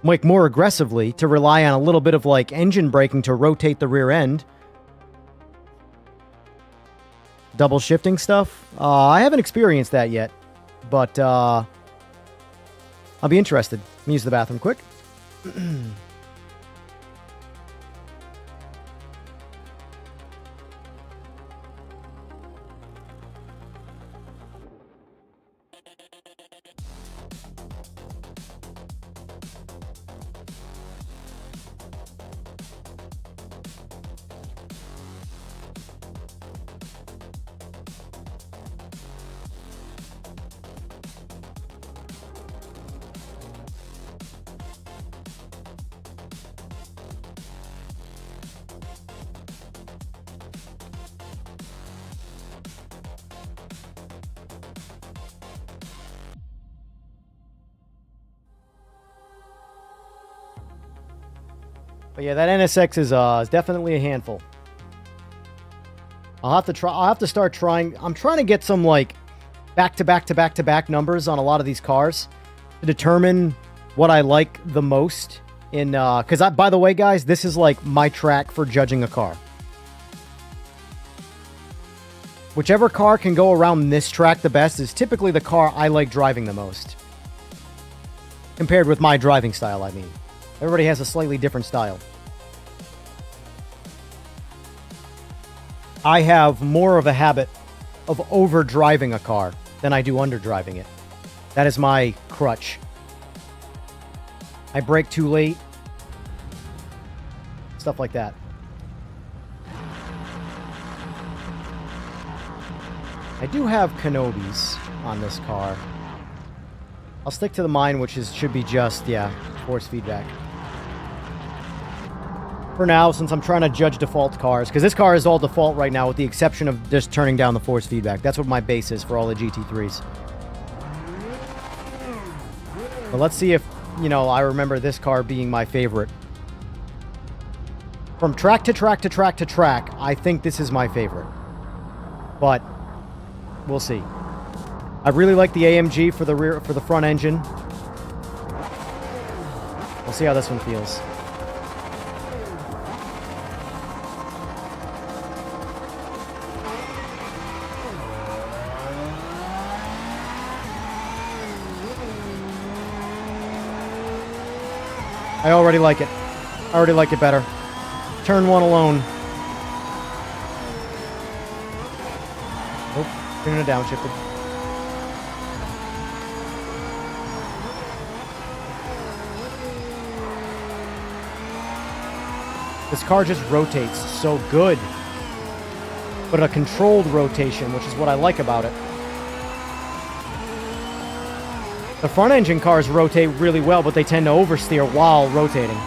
like more aggressively, to rely on a little bit of like engine braking to rotate the rear end. Double shifting stuff. I haven't experienced that yet, but I'll be interested. Let me use the bathroom quick. But yeah, that NSX is definitely a handful. I'll have to start trying. I'm trying to get some like back-to-back numbers on a lot of these cars to determine what I like the most in because by the way, guys, this is like my track for judging a car. Whichever car can go around this track the best is typically the car I like driving the most. Compared with my driving style, I mean. Everybody has a slightly different style. I have more of a habit of over-driving a car than I do under-driving it. That is my crutch. I brake too late. Stuff like that. I do have Kenobis on this car. I'll stick to the mine, which should be just, yeah, force feedback. For now, since I'm trying to judge default cars, because this car is all default right now with the exception of just turning down the force feedback. That's what my base is for all the GT3s. But let's see if, you know, I remember this car being my favorite. From track to track to track to track, I think this is my favorite. But we'll see. I really like the AMG for the front engine. We'll see how this one feels. I already like it. I already like it better. Turn one alone. Oh, turning it downshifted. This car just rotates so good. But a controlled rotation, which is what I like about it. The front engine cars rotate really well, but they tend to oversteer while rotating.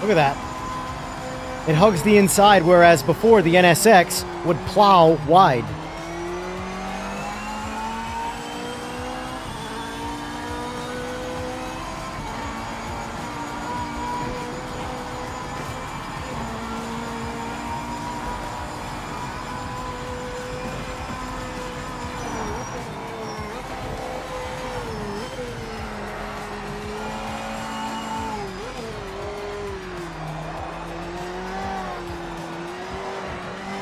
Look at that. It hugs the inside, whereas before the NSX would plow wide.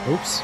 Oops.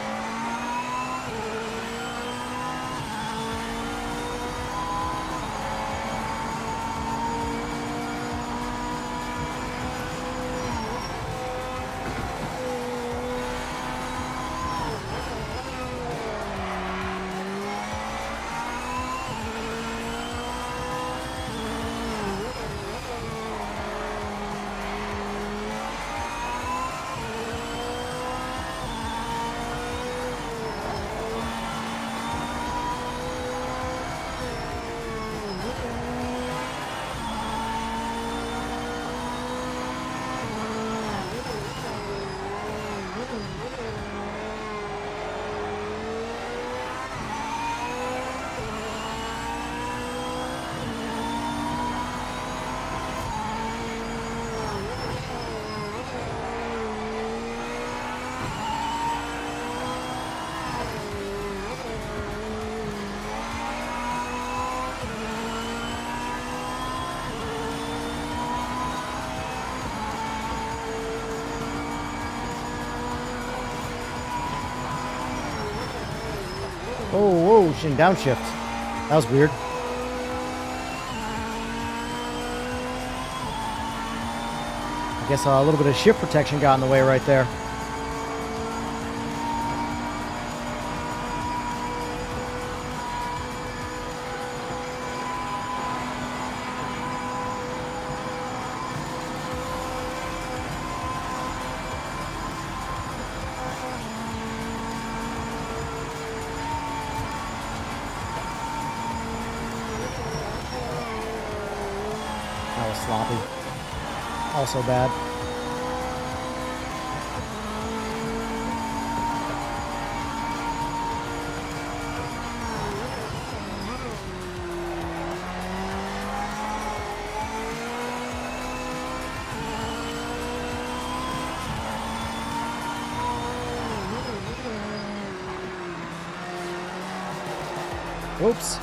Oh, whoa, shit, downshift. That was weird. I guess a little bit of shift protection got in the way right there. That was sloppy. Also bad. Oops.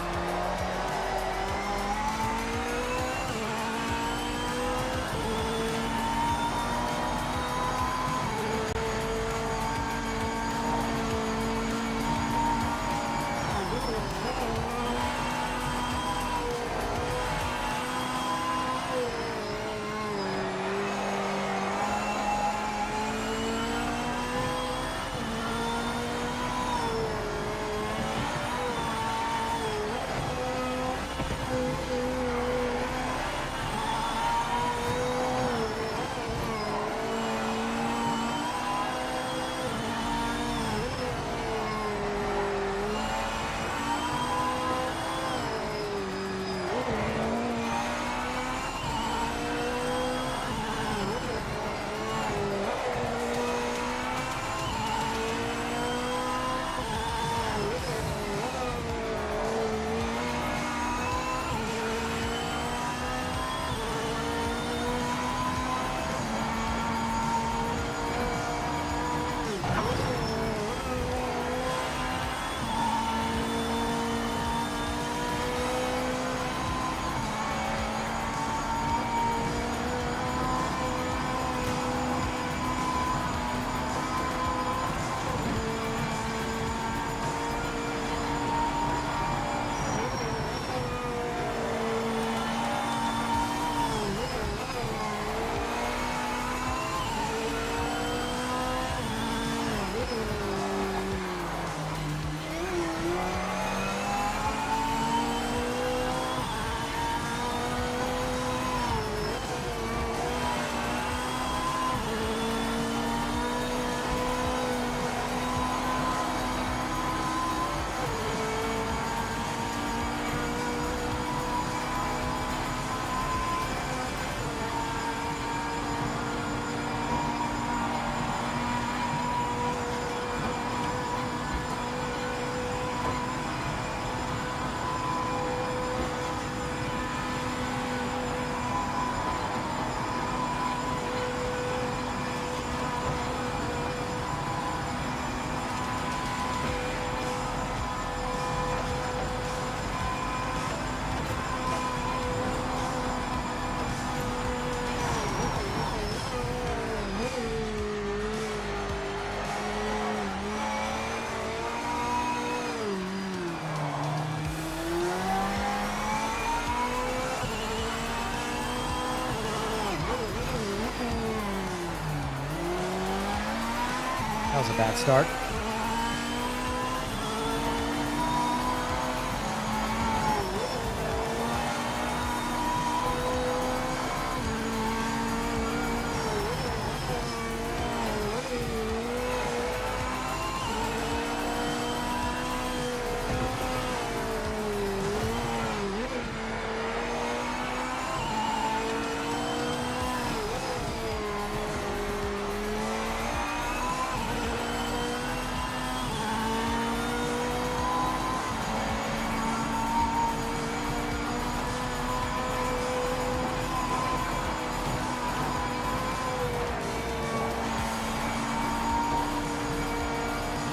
That was a bad start.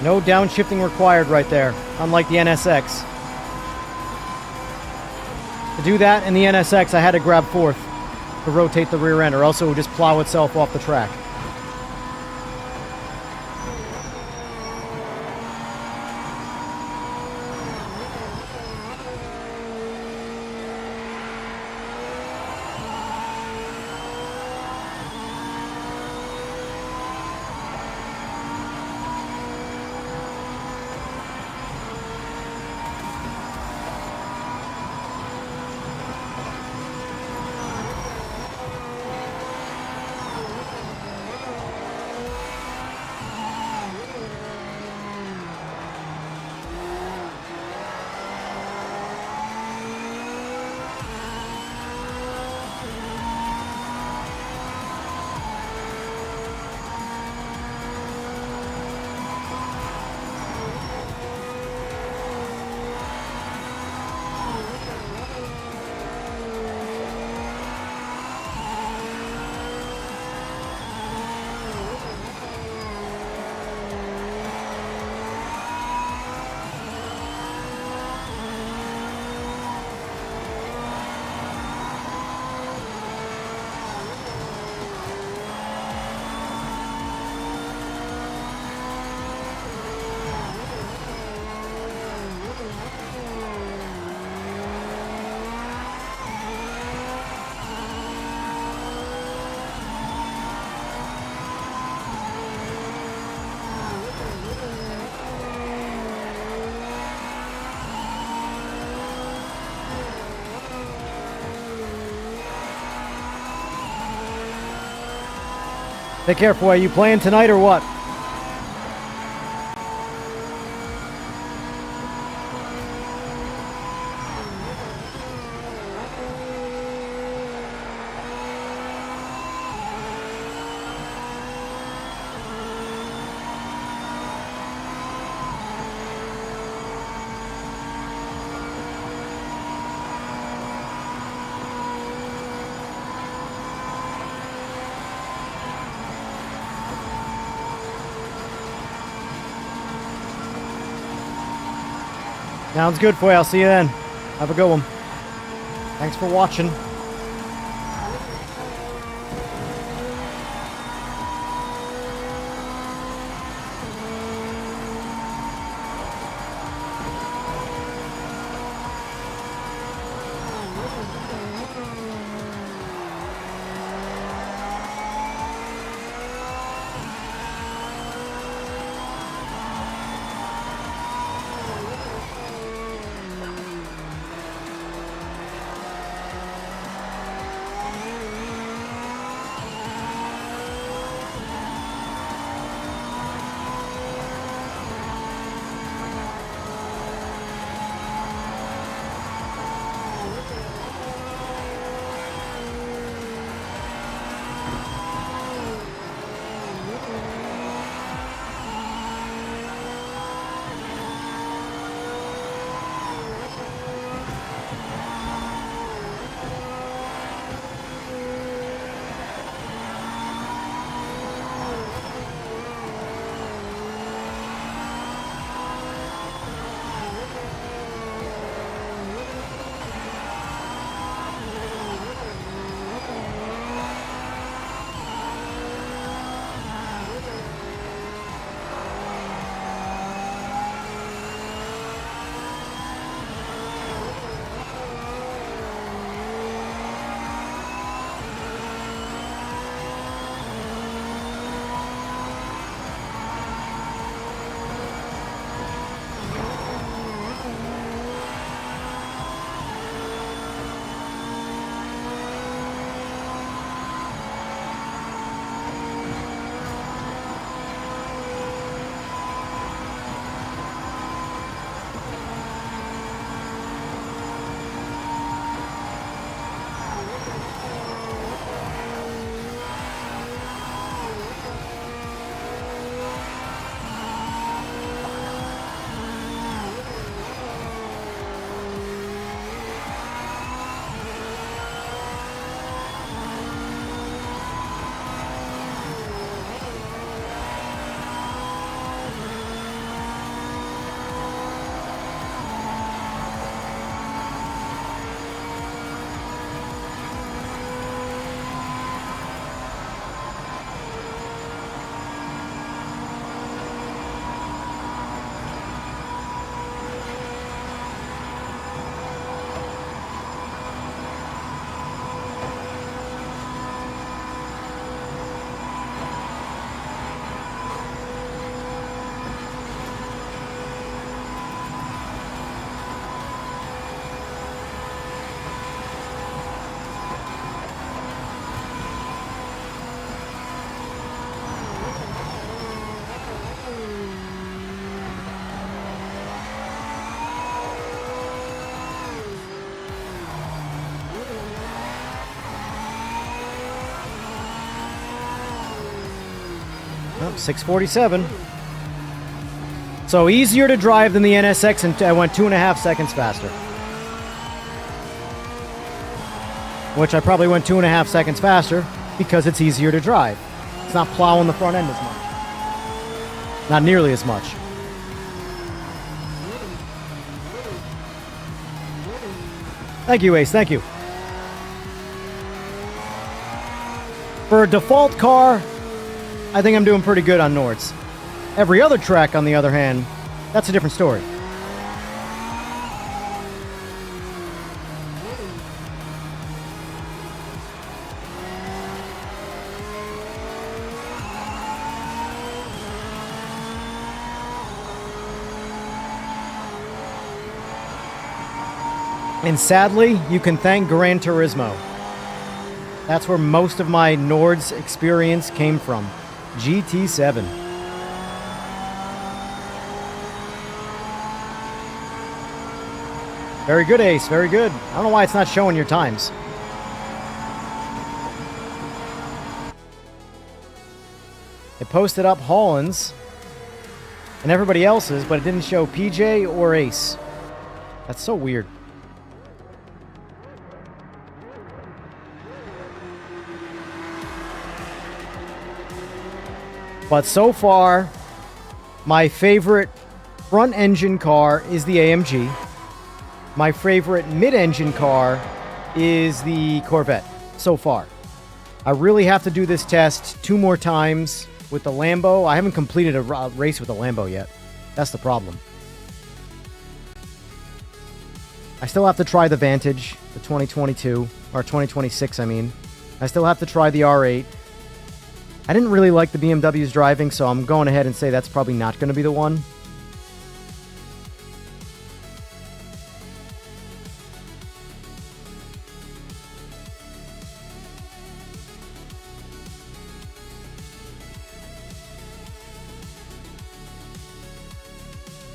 No downshifting required right there, unlike the NSX. To do that in the NSX, I had to grab fourth to rotate the rear end, or else it would just plow itself off the track. Take care, boy. You playing tonight or what? Sounds good, boy. I'll see you then. Have a good one. Thanks for watching. Oh, 647. So easier to drive than the NSX, and I went 2.5 seconds faster. Which I probably went 2.5 seconds faster because it's easier to drive. It's not plowing the front end as much. Not nearly as much. Thank you, Ace. Thank you. For a default car, I think I'm doing pretty good on Nords. Every other track, on the other hand, that's a different story. And sadly, you can thank Gran Turismo. That's where most of my Nords experience came from. GT7. Very good, Ace. Very good. I don't know why it's not showing your times. It posted up Holland's and everybody else's, but it didn't show PJ or Ace. That's so weird. But so far, my favorite front engine car is the AMG. My favorite mid-engine car is the Corvette so far. I really have to do this test 2 more times with the Lambo. I haven't completed a race with the Lambo yet. That's the problem. I still have to try the Vantage, the 2022, or 2026, I mean. I still have to try the R8. I didn't really like the BMW's driving, so I'm going ahead and say that's probably not going to be the one.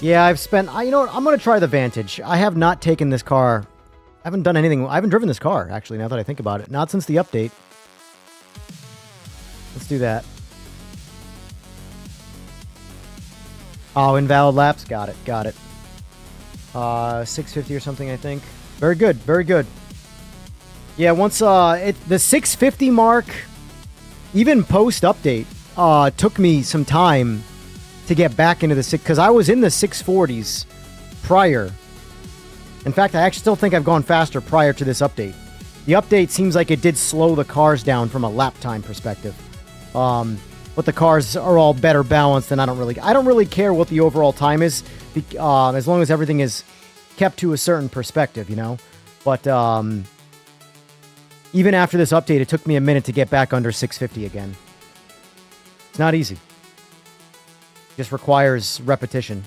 Yeah, I've spent... you know what? I'm going to try the Vantage. I have not taken this car. I haven't done anything. I haven't driven this car, actually, now that I think about it. Not since the update. Let's do that. Oh, invalid laps. Got it. Got it. 650 or something, I think. Very good. Very good. Yeah, once... the 650 mark, even post-update, took me some time to get back into the 6... Because I was in the 640s prior. In fact, I actually still think I've gone faster prior to this update. The update seems like it did slow the cars down from a lap time perspective. But the cars are all better balanced, and I don't really care what the overall time is, as long as everything is kept to a certain perspective, you know? But even after this update, it took me a minute to get back under 650 again. It's not easy. It just requires repetition.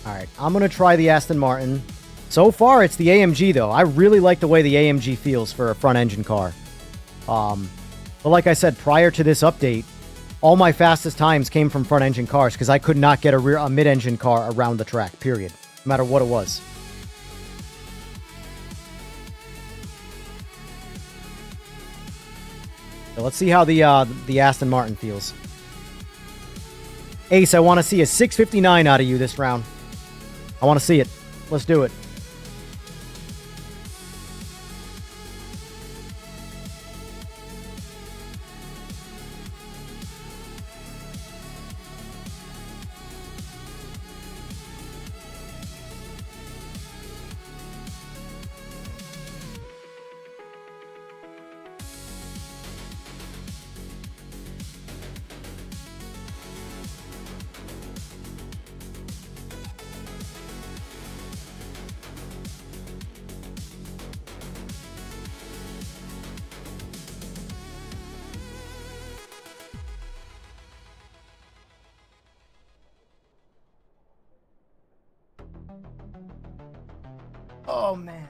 Alright, I'm going to try the Aston Martin. So far, it's the AMG, though. I really like the way the AMG feels for a front-engine car. But like I said, prior to this update, all my fastest times came from front-engine cars because I could not get a mid-engine car around the track, period. No matter what it was. So let's see how the Aston Martin feels. Ace, I want to see a 659 out of you this round. I want to see it. Let's do it. Oh, man.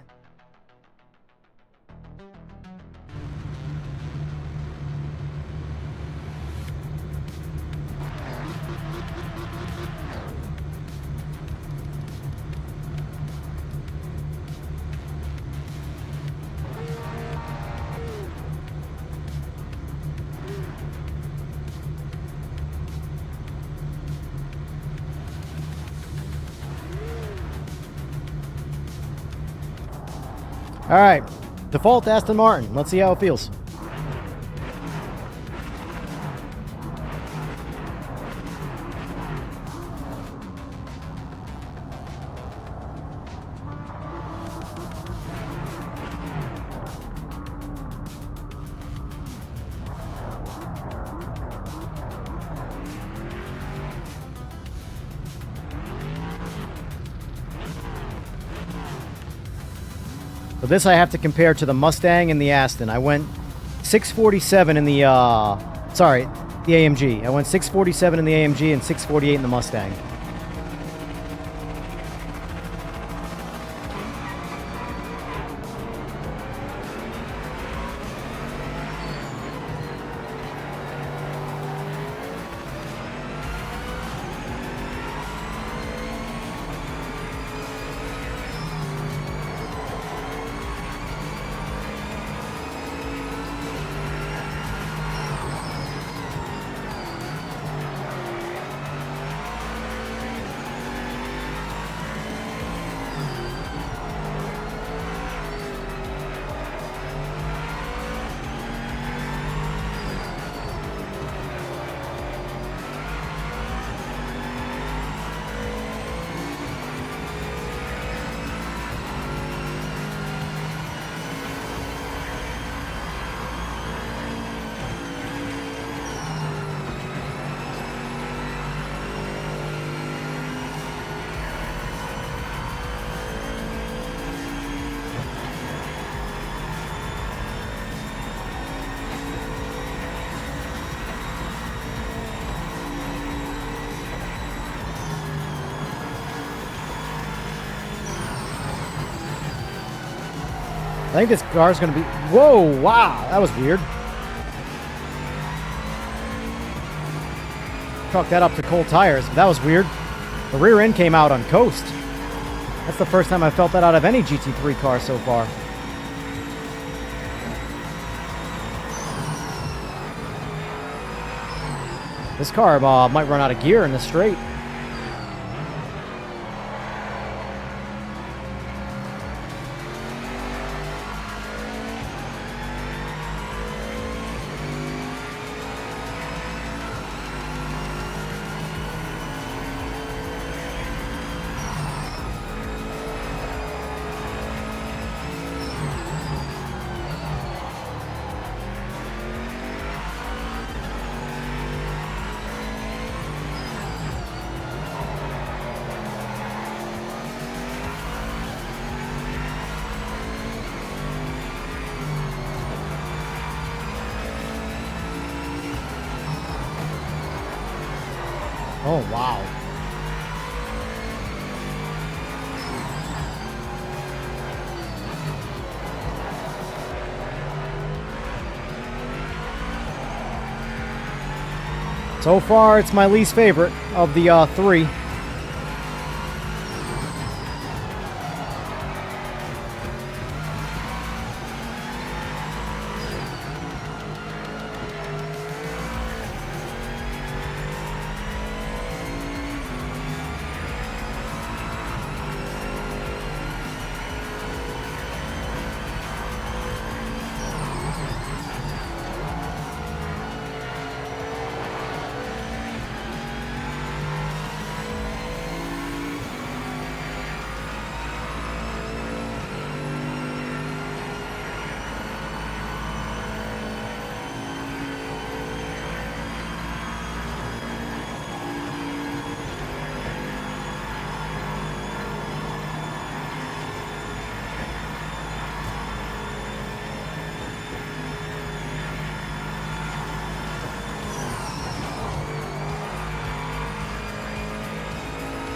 All right, default Aston Martin. Let's see how it feels. So this I have to compare to the Mustang and the Aston. I went 647 in the, the AMG. I went 647 in the AMG and 648 in the Mustang. I think this car's going to be... Whoa, wow, that was weird. Chalk that up to cold tires. That was weird. The rear end came out on coast. That's the first time I felt that out of any GT3 car so far. This car might run out of gear in the straight. Oh, wow. So far, it's my least favorite of the three.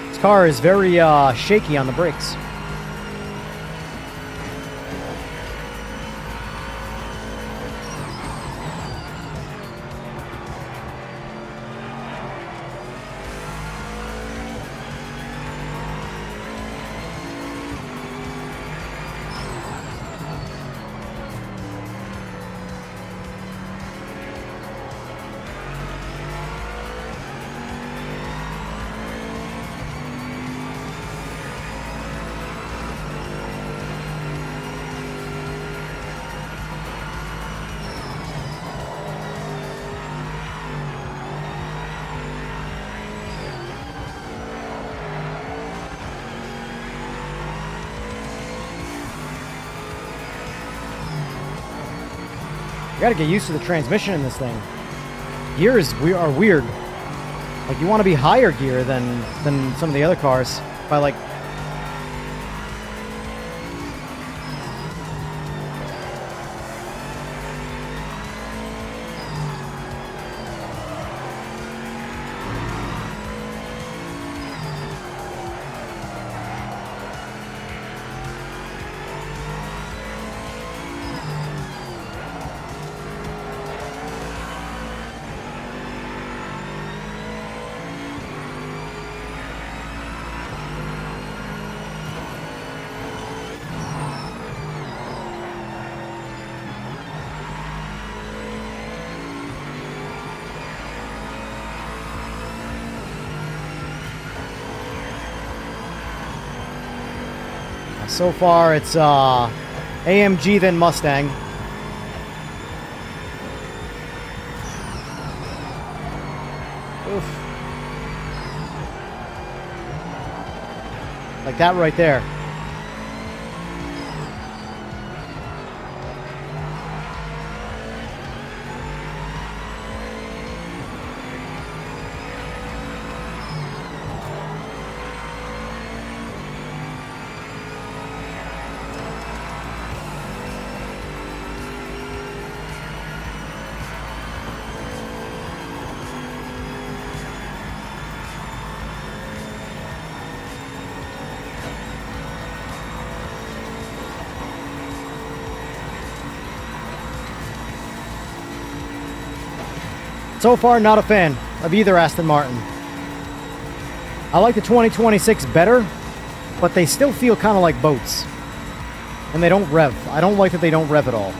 This car is very shaky on the brakes. You gotta get used to the transmission in this thing. Gears are weird. Like, you want to be higher gear than some of the other cars by like... So far, it's AMG then Mustang. Oof. Like that right there. So far, not a fan of either Aston Martin. I like the 2026 better, but they still feel kind of like boats. And they don't rev. I don't like that they don't rev at all.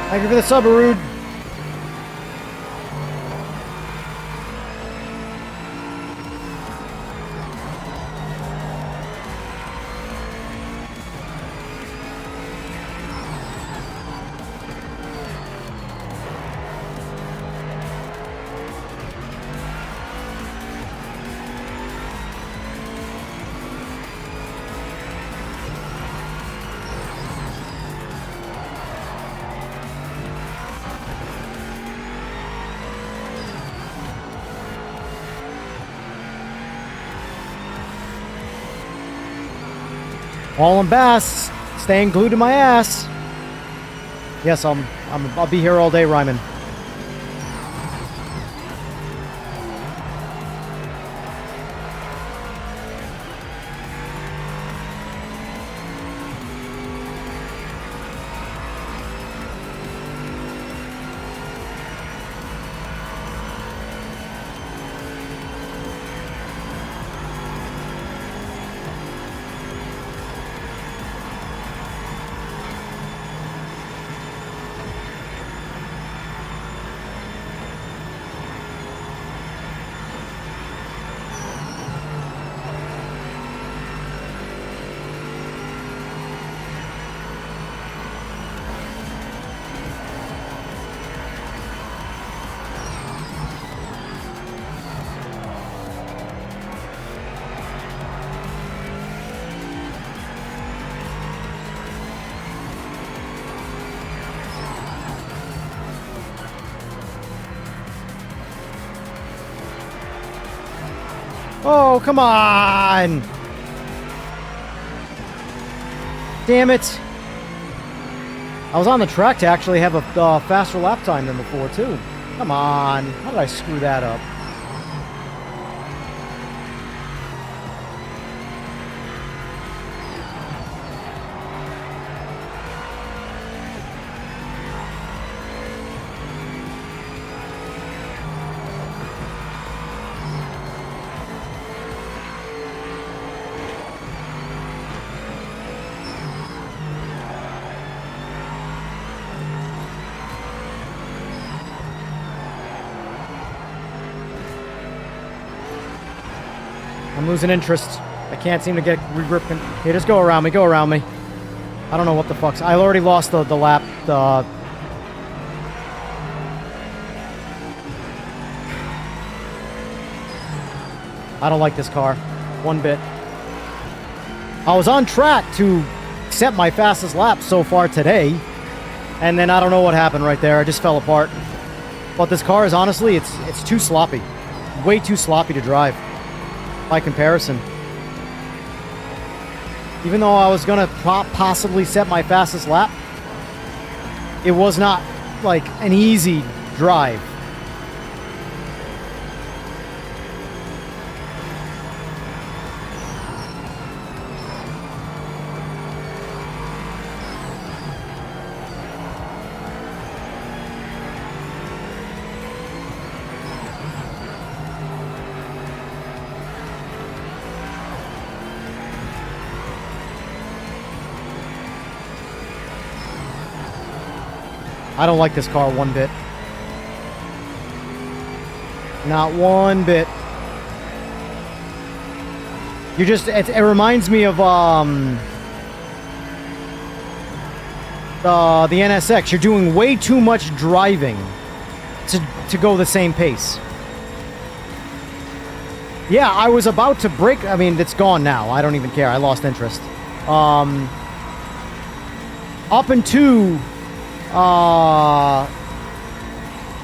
Thank you for the Subaru. All in bass, staying glued to my ass. Yes, I'll be here all day, Ryman. Oh, come on! Damn it! I was on the track to actually have a faster lap time than before, too. Come on. How did I screw that up? I'm losing interest. I can't seem to get grip. Hey, just go around me. Go around me. I don't know what the fuck's... I already lost the lap. I don't like this car. One bit. I was on track to set my fastest lap so far today. And then I don't know what happened right there. I just fell apart. But this car is honestly, it's too sloppy. Way too sloppy to drive. By comparison. Even though I was going to possibly set my fastest lap, it was not like an easy drive. I don't like this car one bit. Not one bit. You just, it reminds me of the NSX. You're doing way too much driving to go the same pace. Yeah, I was about to brake. I mean, it's gone now. I don't even care. I lost interest. Up into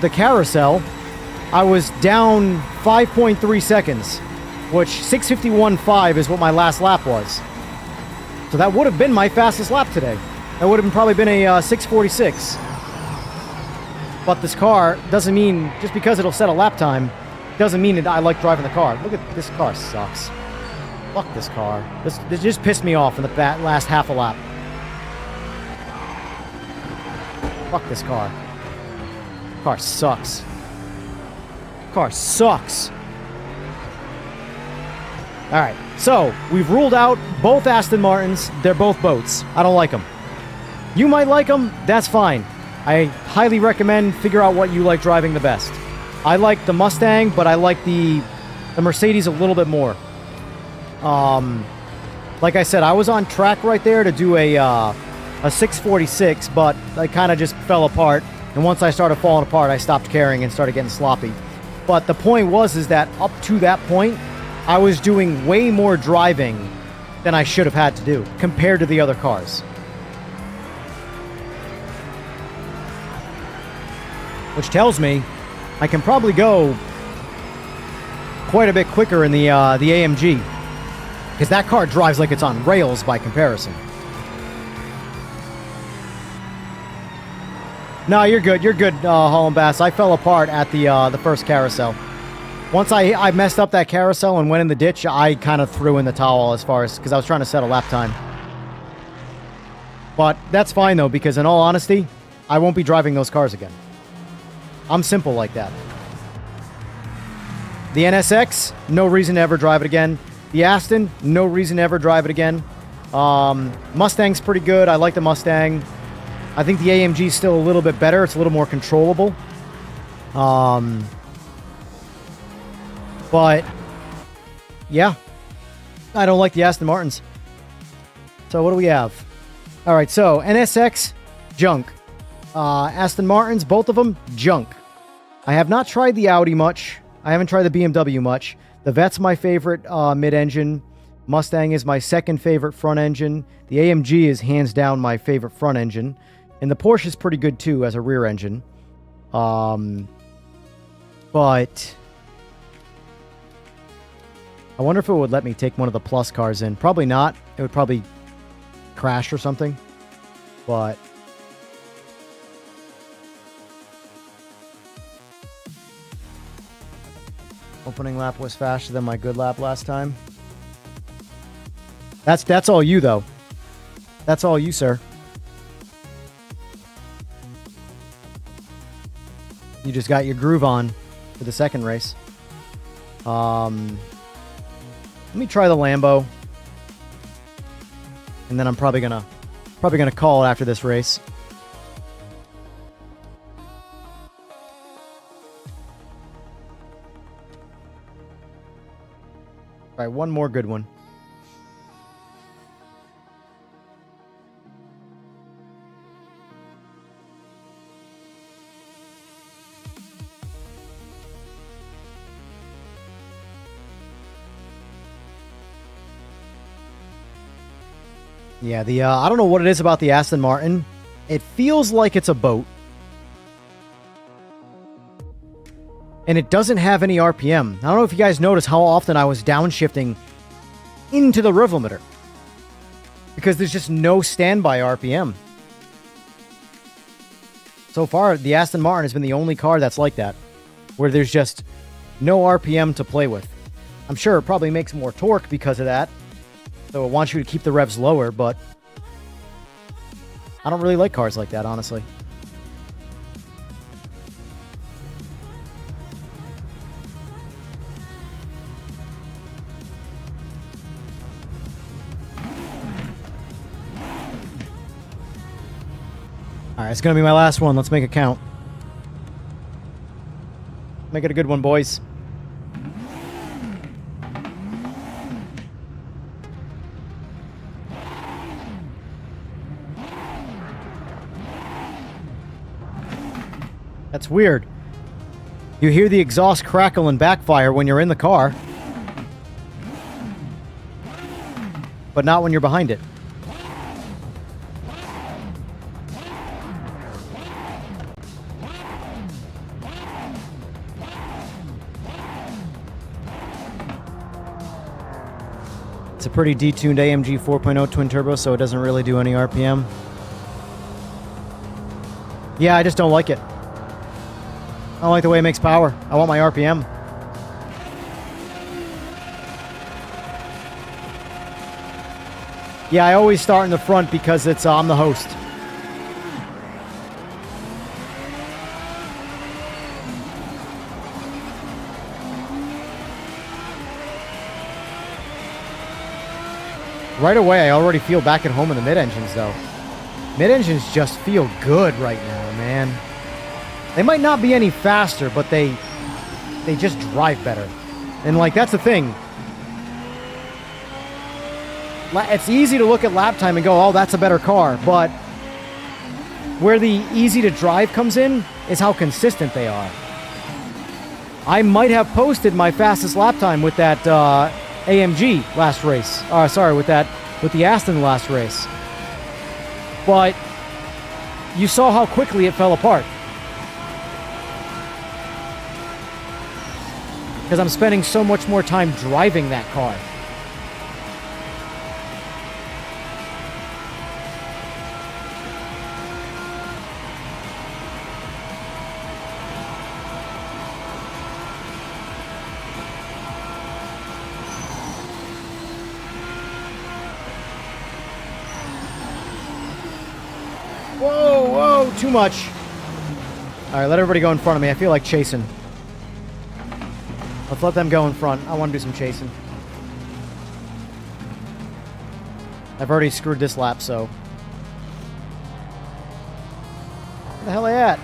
the carousel, I was down 5.3 seconds, which 6:51.5 is what my last lap was. So that would have been my fastest lap today. That would have probably been a 6:46. But this car doesn't mean, just because it'll set a lap time, doesn't mean that I like driving the car. Look at this car sucks. Fuck this car. This just pissed me off in the last half a lap. Fuck this car. Car sucks. Car sucks. Alright, so we've ruled out both Aston Martins. They're both boats. I don't like them. You might like them, that's fine. I highly recommend figure out what you like driving the best. I like the Mustang, but I like the Mercedes a little bit more. Like I said, I was on track right there to do a 646, but I kind of just fell apart. And once I started falling apart, I stopped caring and started getting sloppy. But the point is that up to that point, I was doing way more driving than I should have had to do compared to the other cars. Which tells me I can probably go quite a bit quicker in the AMG. Because that car drives like it's on rails by comparison. No, you're good. You're good, Holland Bass. I fell apart at the first carousel. Once I messed up that carousel and went in the ditch, I kind of threw in the towel as far as... because I was trying to set a lap time. But that's fine, though, because in all honesty, I won't be driving those cars again. I'm simple like that. The NSX, no reason to ever drive it again. The Aston, no reason to ever drive it again. Mustang's pretty good. I like the Mustang. I think the AMG is still a little bit better. It's a little more controllable. But, yeah. I don't like the Aston Martins. So, what do we have? Alright, so, NSX, junk. Aston Martins, both of them, junk. I have not tried the Audi much. I haven't tried the BMW much. The Vet's my favorite mid-engine. Mustang is my second favorite front engine. The AMG is hands down my favorite front engine. And the Porsche is pretty good too as a rear engine. But I wonder if it would let me take one of the Plus cars in. Probably not. It would probably crash or something. But opening lap was faster than my good lap last time. That's all you, though. That's all you, sir. You just got your groove on for the second race. Let me try the Lambo. And then I'm probably gonna call it after this race. All right, one more good one. Yeah, I don't know what it is about the Aston Martin. It feels like it's a boat. And it doesn't have any RPM. I don't know if you guys noticed how often I was downshifting into the rev limiter. Because there's just no standby RPM. So far, the Aston Martin has been the only car that's like that. Where there's just no RPM to play with. I'm sure it probably makes more torque because of that. So it wants you to keep the revs lower, but I don't really like cars like that, honestly. Alright, it's gonna be my last one. Let's make it count. Make it a good one, boys. That's weird. You hear the exhaust crackle and backfire when you're in the car, but not when you're behind it. It's a pretty detuned AMG 4.0 twin turbo, so it doesn't really do any RPM. Yeah, I just don't like it. I don't like the way it makes power. I want my RPM. Yeah, I always start in the front because it's I'm the host. Right away, I already feel back at home in the mid-engines, though. Mid-engines just feel good right now, man. They might not be any faster, but they just drive better. And, like, that's the thing. It's easy to look at lap time and go, oh, that's a better car. But where the easy to drive comes in is how consistent they are. I might have posted my fastest lap time with that AMG last race. Sorry, with the Aston last race. But you saw how quickly it fell apart. Because I'm spending so much more time driving that car. Whoa, whoa, too much. All right, let everybody go in front of me. I feel like chasing. Let's let them go in front. I want to do some chasing. I've already screwed this lap, so. Where the hell are they at?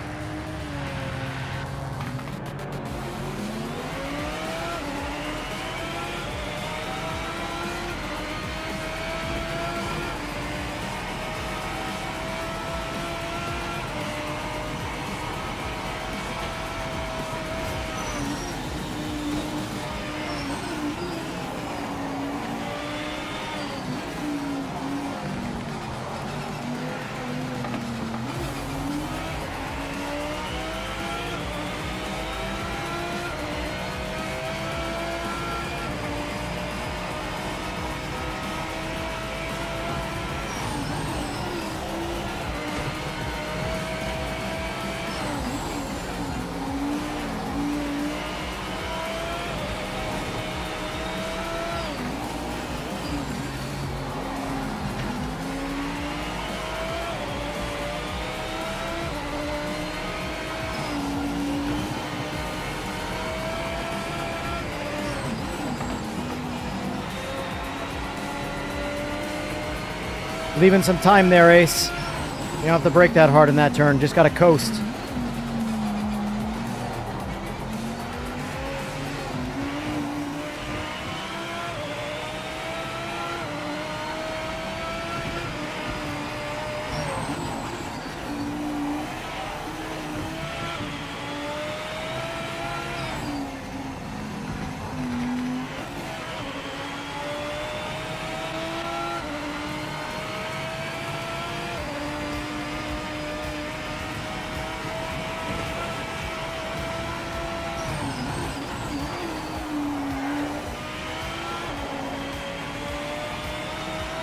Leaving some time there, Ace. You don't have to brake that hard in that turn. Just got to coast.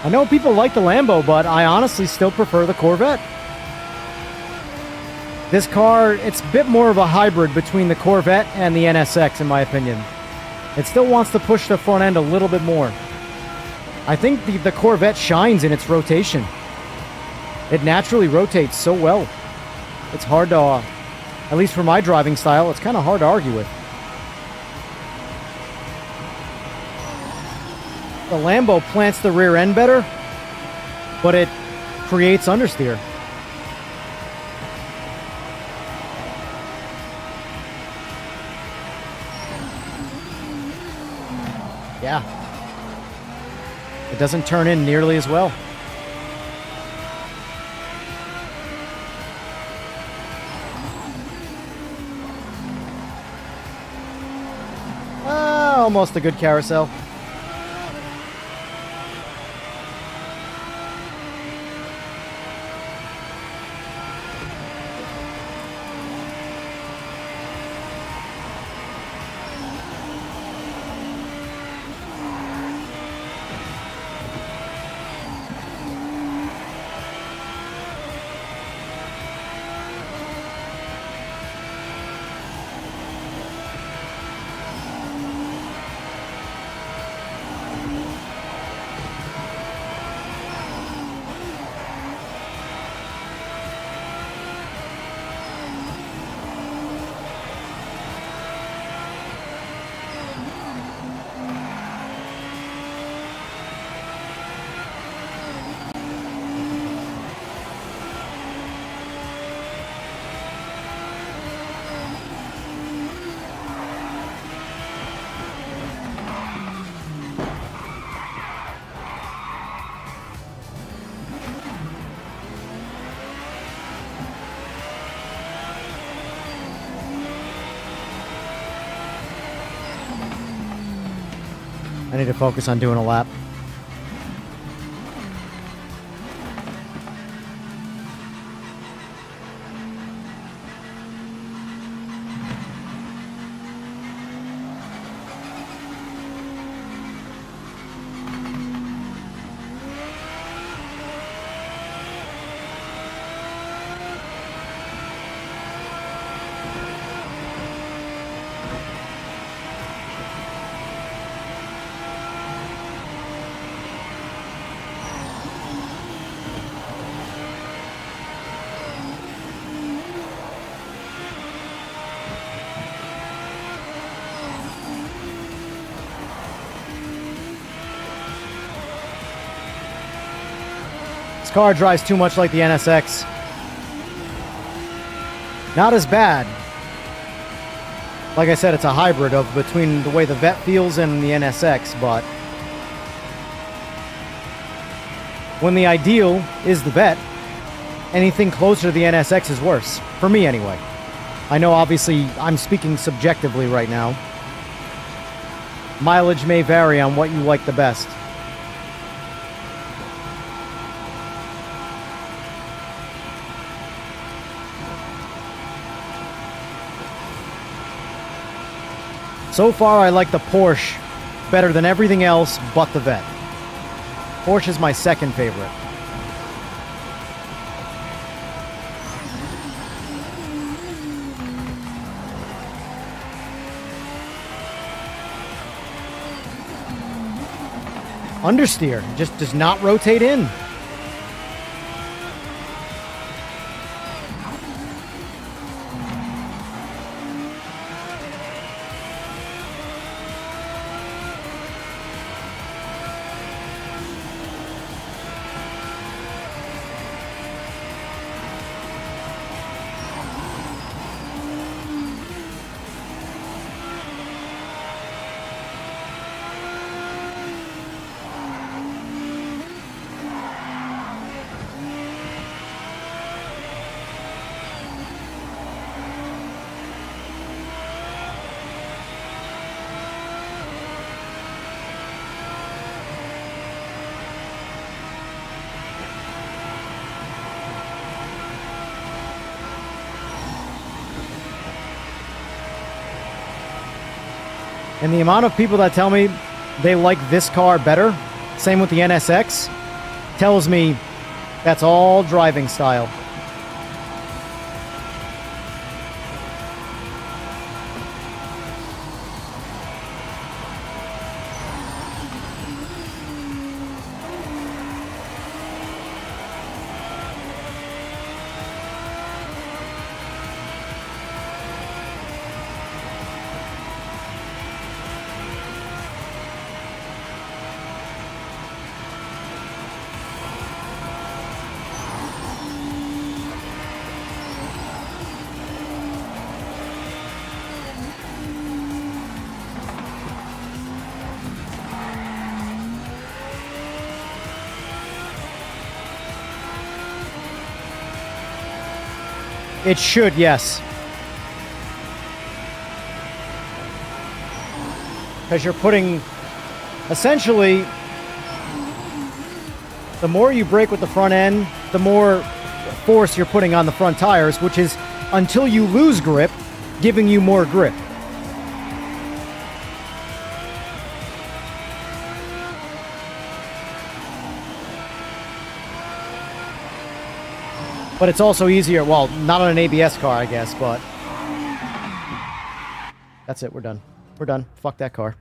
I know people like the Lambo, but I honestly still prefer the Corvette. This car, it's a bit more of a hybrid between the Corvette and the NSX, in my opinion. It still wants to push the front end a little bit more. I think the Corvette shines in its rotation. It naturally rotates so well. It's hard to, at least for my driving style, it's kind of hard to argue with. The Lambo plants the rear end better, but it creates understeer. Yeah. It doesn't turn in nearly as well. Almost a good carousel. I need to focus on doing a lap. This car drives too much like the NSX. Not as bad. Like I said, it's a hybrid of between the way the Vet feels and the NSX, but when the ideal is the Vet, anything closer to the NSX is worse. For me, anyway. I know, obviously, I'm speaking subjectively right now. Mileage may vary on what you like the best. So far, I like the Porsche better than everything else but the Vet. Porsche is my second favorite. Understeer just does not rotate in. And the amount of people that tell me they like this car better, same with the NSX, tells me that's all driving style. It should, yes. Because you're putting, essentially, the more you brake with the front end, the more force you're putting on the front tires, which is, until you lose grip, giving you more grip. But it's also easier, well, not on an ABS car, I guess, but... That's it, we're done. We're done. Fuck that car.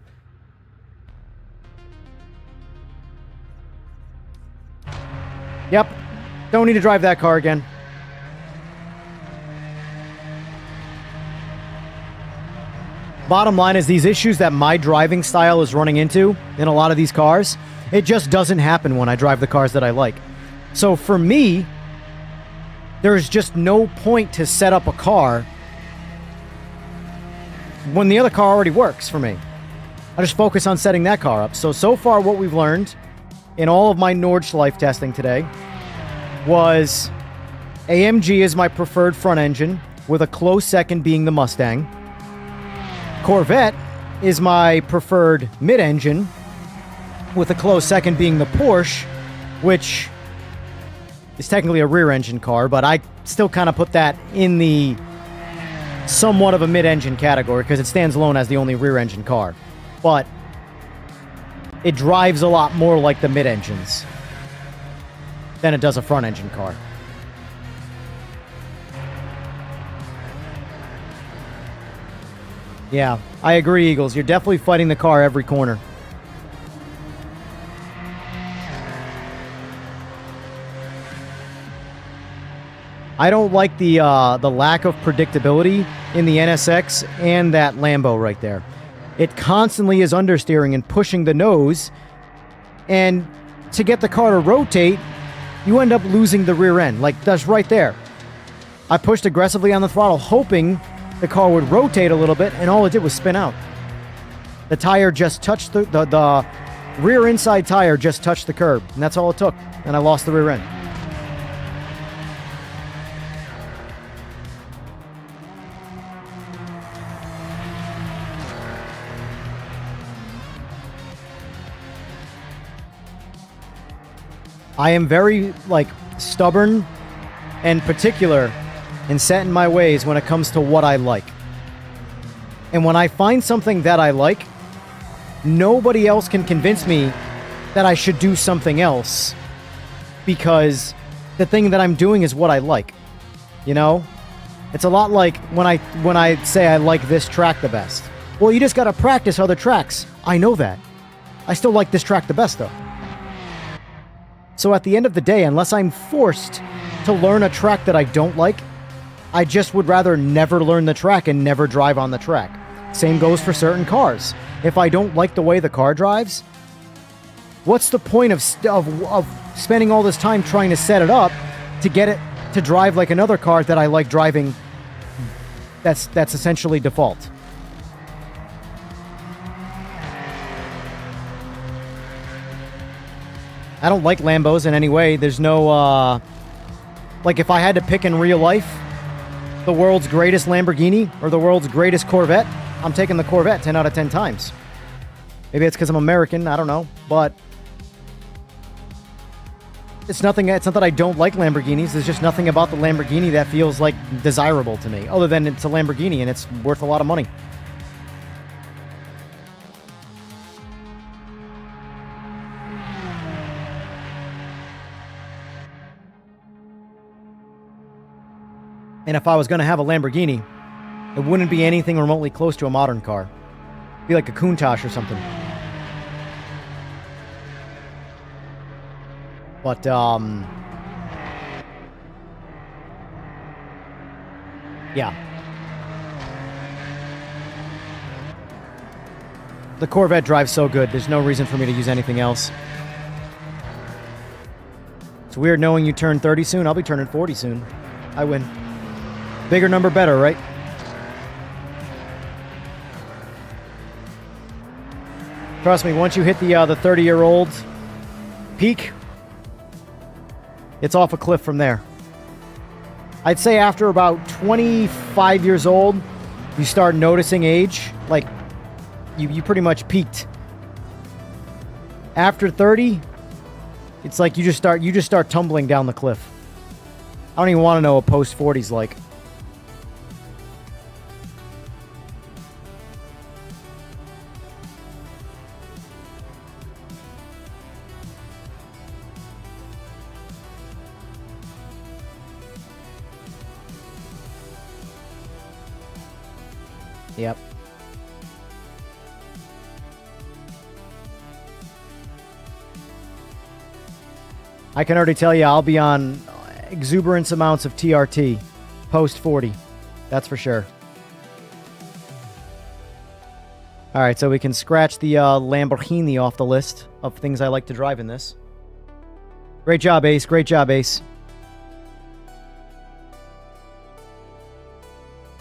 Yep. Don't need to drive that car again. Bottom line is, these issues that my driving style is running into in a lot of these cars, it just doesn't happen when I drive the cars that I like. So for me... there's just no point to set up a car when the other car already works for me. I just focus on setting that car up. So far what we've learned in all of my Nordschleife testing today was AMG is my preferred front engine, with a close second being the Mustang. Corvette is my preferred mid-engine, with a close second being the Porsche, which... it's technically a rear-engine car, but I still kind of put that in the somewhat of a mid-engine category because it stands alone as the only rear-engine car. But it drives a lot more like the mid-engines than it does a front-engine car. Yeah, I agree, Eagles. You're definitely fighting the car every corner. I don't like the lack of predictability in the NSX and that Lambo right there. It constantly is understeering and pushing the nose, and to get the car to rotate, you end up losing the rear end. Like, that's right there. I pushed aggressively on the throttle, hoping the car would rotate a little bit, and all it did was spin out. The tire just touched the rear inside tire just touched the curb, and that's all it took, and I lost the rear end. I am very, stubborn and particular and set in my ways when it comes to what I like. And when I find something that I like, nobody else can convince me that I should do something else, because the thing that I'm doing is what I like. You know? It's a lot like when I say I like this track the best. Well, you just gotta practice other tracks. I know that. I still like this track the best, though. So at the end of the day, unless I'm forced to learn a track that I don't like, I just would rather never learn the track and never drive on the track. Same goes for certain cars. If I don't like the way the car drives, what's the point of spending all this time trying to set it up to get it to drive like another car that I like driving that's essentially default? I don't like Lambos in any way. There's no, if I had to pick in real life the world's greatest Lamborghini or the world's greatest Corvette, I'm taking the Corvette 10 out of 10 times. Maybe it's because I'm American, I don't know, but it's not that I don't like Lamborghinis. There's just nothing about the Lamborghini that feels like desirable to me, other than it's a Lamborghini and it's worth a lot of money. And if I was going to have a Lamborghini, it wouldn't be anything remotely close to a modern car. It'd be like a Countach or something. But, yeah. The Corvette drives so good, there's no reason for me to use anything else. It's weird knowing you turn 30 soon. I'll be turning 40 soon. I win. Bigger number better, right? Trust me, once you hit the 30-year-old peak, it's off a cliff from there. I'd say after about 25 years old, you start noticing age. Like, you pretty much peaked. After 30, it's like you just start tumbling down the cliff. I don't even want to know what post 40's like. Yep. I can already tell you I'll be on exuberant amounts of TRT post 40. That's for sure. All right, so we can scratch the Lamborghini off the list of things I like to drive in this. Great job, Ace. Great job, Ace.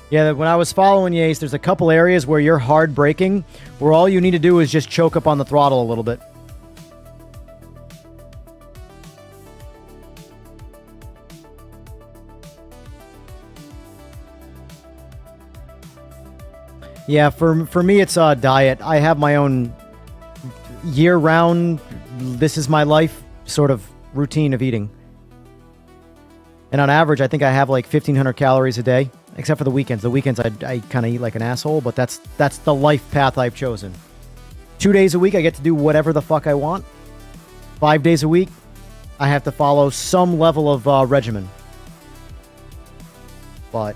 Yeah, when I was following you, Ace, there's a couple areas where you're hard braking, where all you need to do is just choke up on the throttle a little bit. Yeah, for me, it's diet. I have my own year-round, this is my life sort of routine of eating. And on average, I think I have like 1,500 calories a day, except for the weekends. The weekends, I kind of eat like an asshole, but that's the life path I've chosen. 2 days a week, I get to do whatever the fuck I want. 5 days a week, I have to follow some level of regimen. But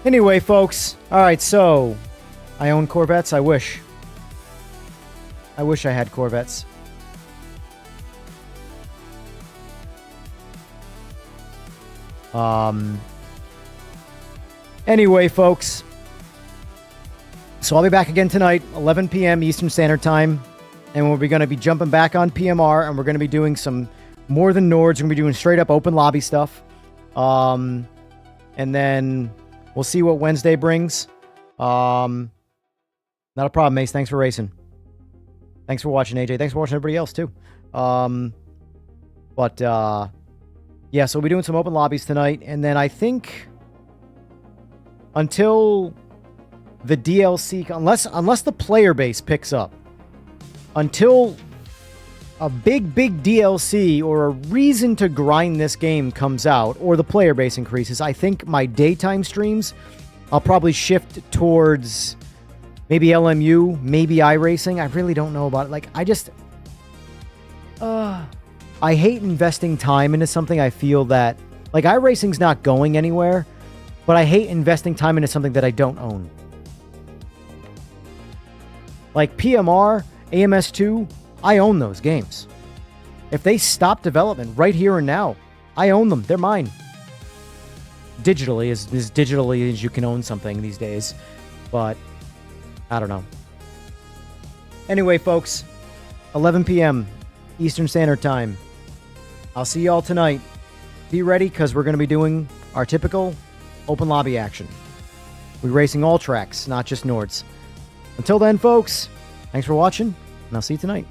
anyway, folks. All right, so I own Corvettes. I wish I had Corvettes. Anyway, folks. So I'll be back again tonight, 11 p.m. Eastern Standard Time, and we're going to be jumping back on PMR, and we're going to be doing some more than Nords. We're going to be doing straight up open lobby stuff. And then we'll see what Wednesday brings. Not a problem, Ace. Thanks for racing. Thanks for watching, AJ. Thanks for watching everybody else, too. Yeah, so we'll be doing some open lobbies tonight. And then I think until the DLC, unless the player base picks up, until a big DLC or a reason to grind this game comes out, or the player base increases, I think my daytime streams, I'll probably shift towards maybe LMU, maybe iRacing. I really don't know about it. Like, I hate investing time into something I feel that, like, iRacing's not going anywhere, but I hate investing time into something that I don't own. Like PMR, AMS2, I own those games. If they stop development right here and now, I own them. They're mine. Digitally, as digitally as you can own something these days. But I don't know. Anyway, folks, 11 p.m. Eastern Standard Time. I'll see y'all tonight. Be ready, because we're going to be doing our typical open lobby action. We're racing all tracks, not just Nords. Until then, folks, thanks for watching, and I'll see you tonight.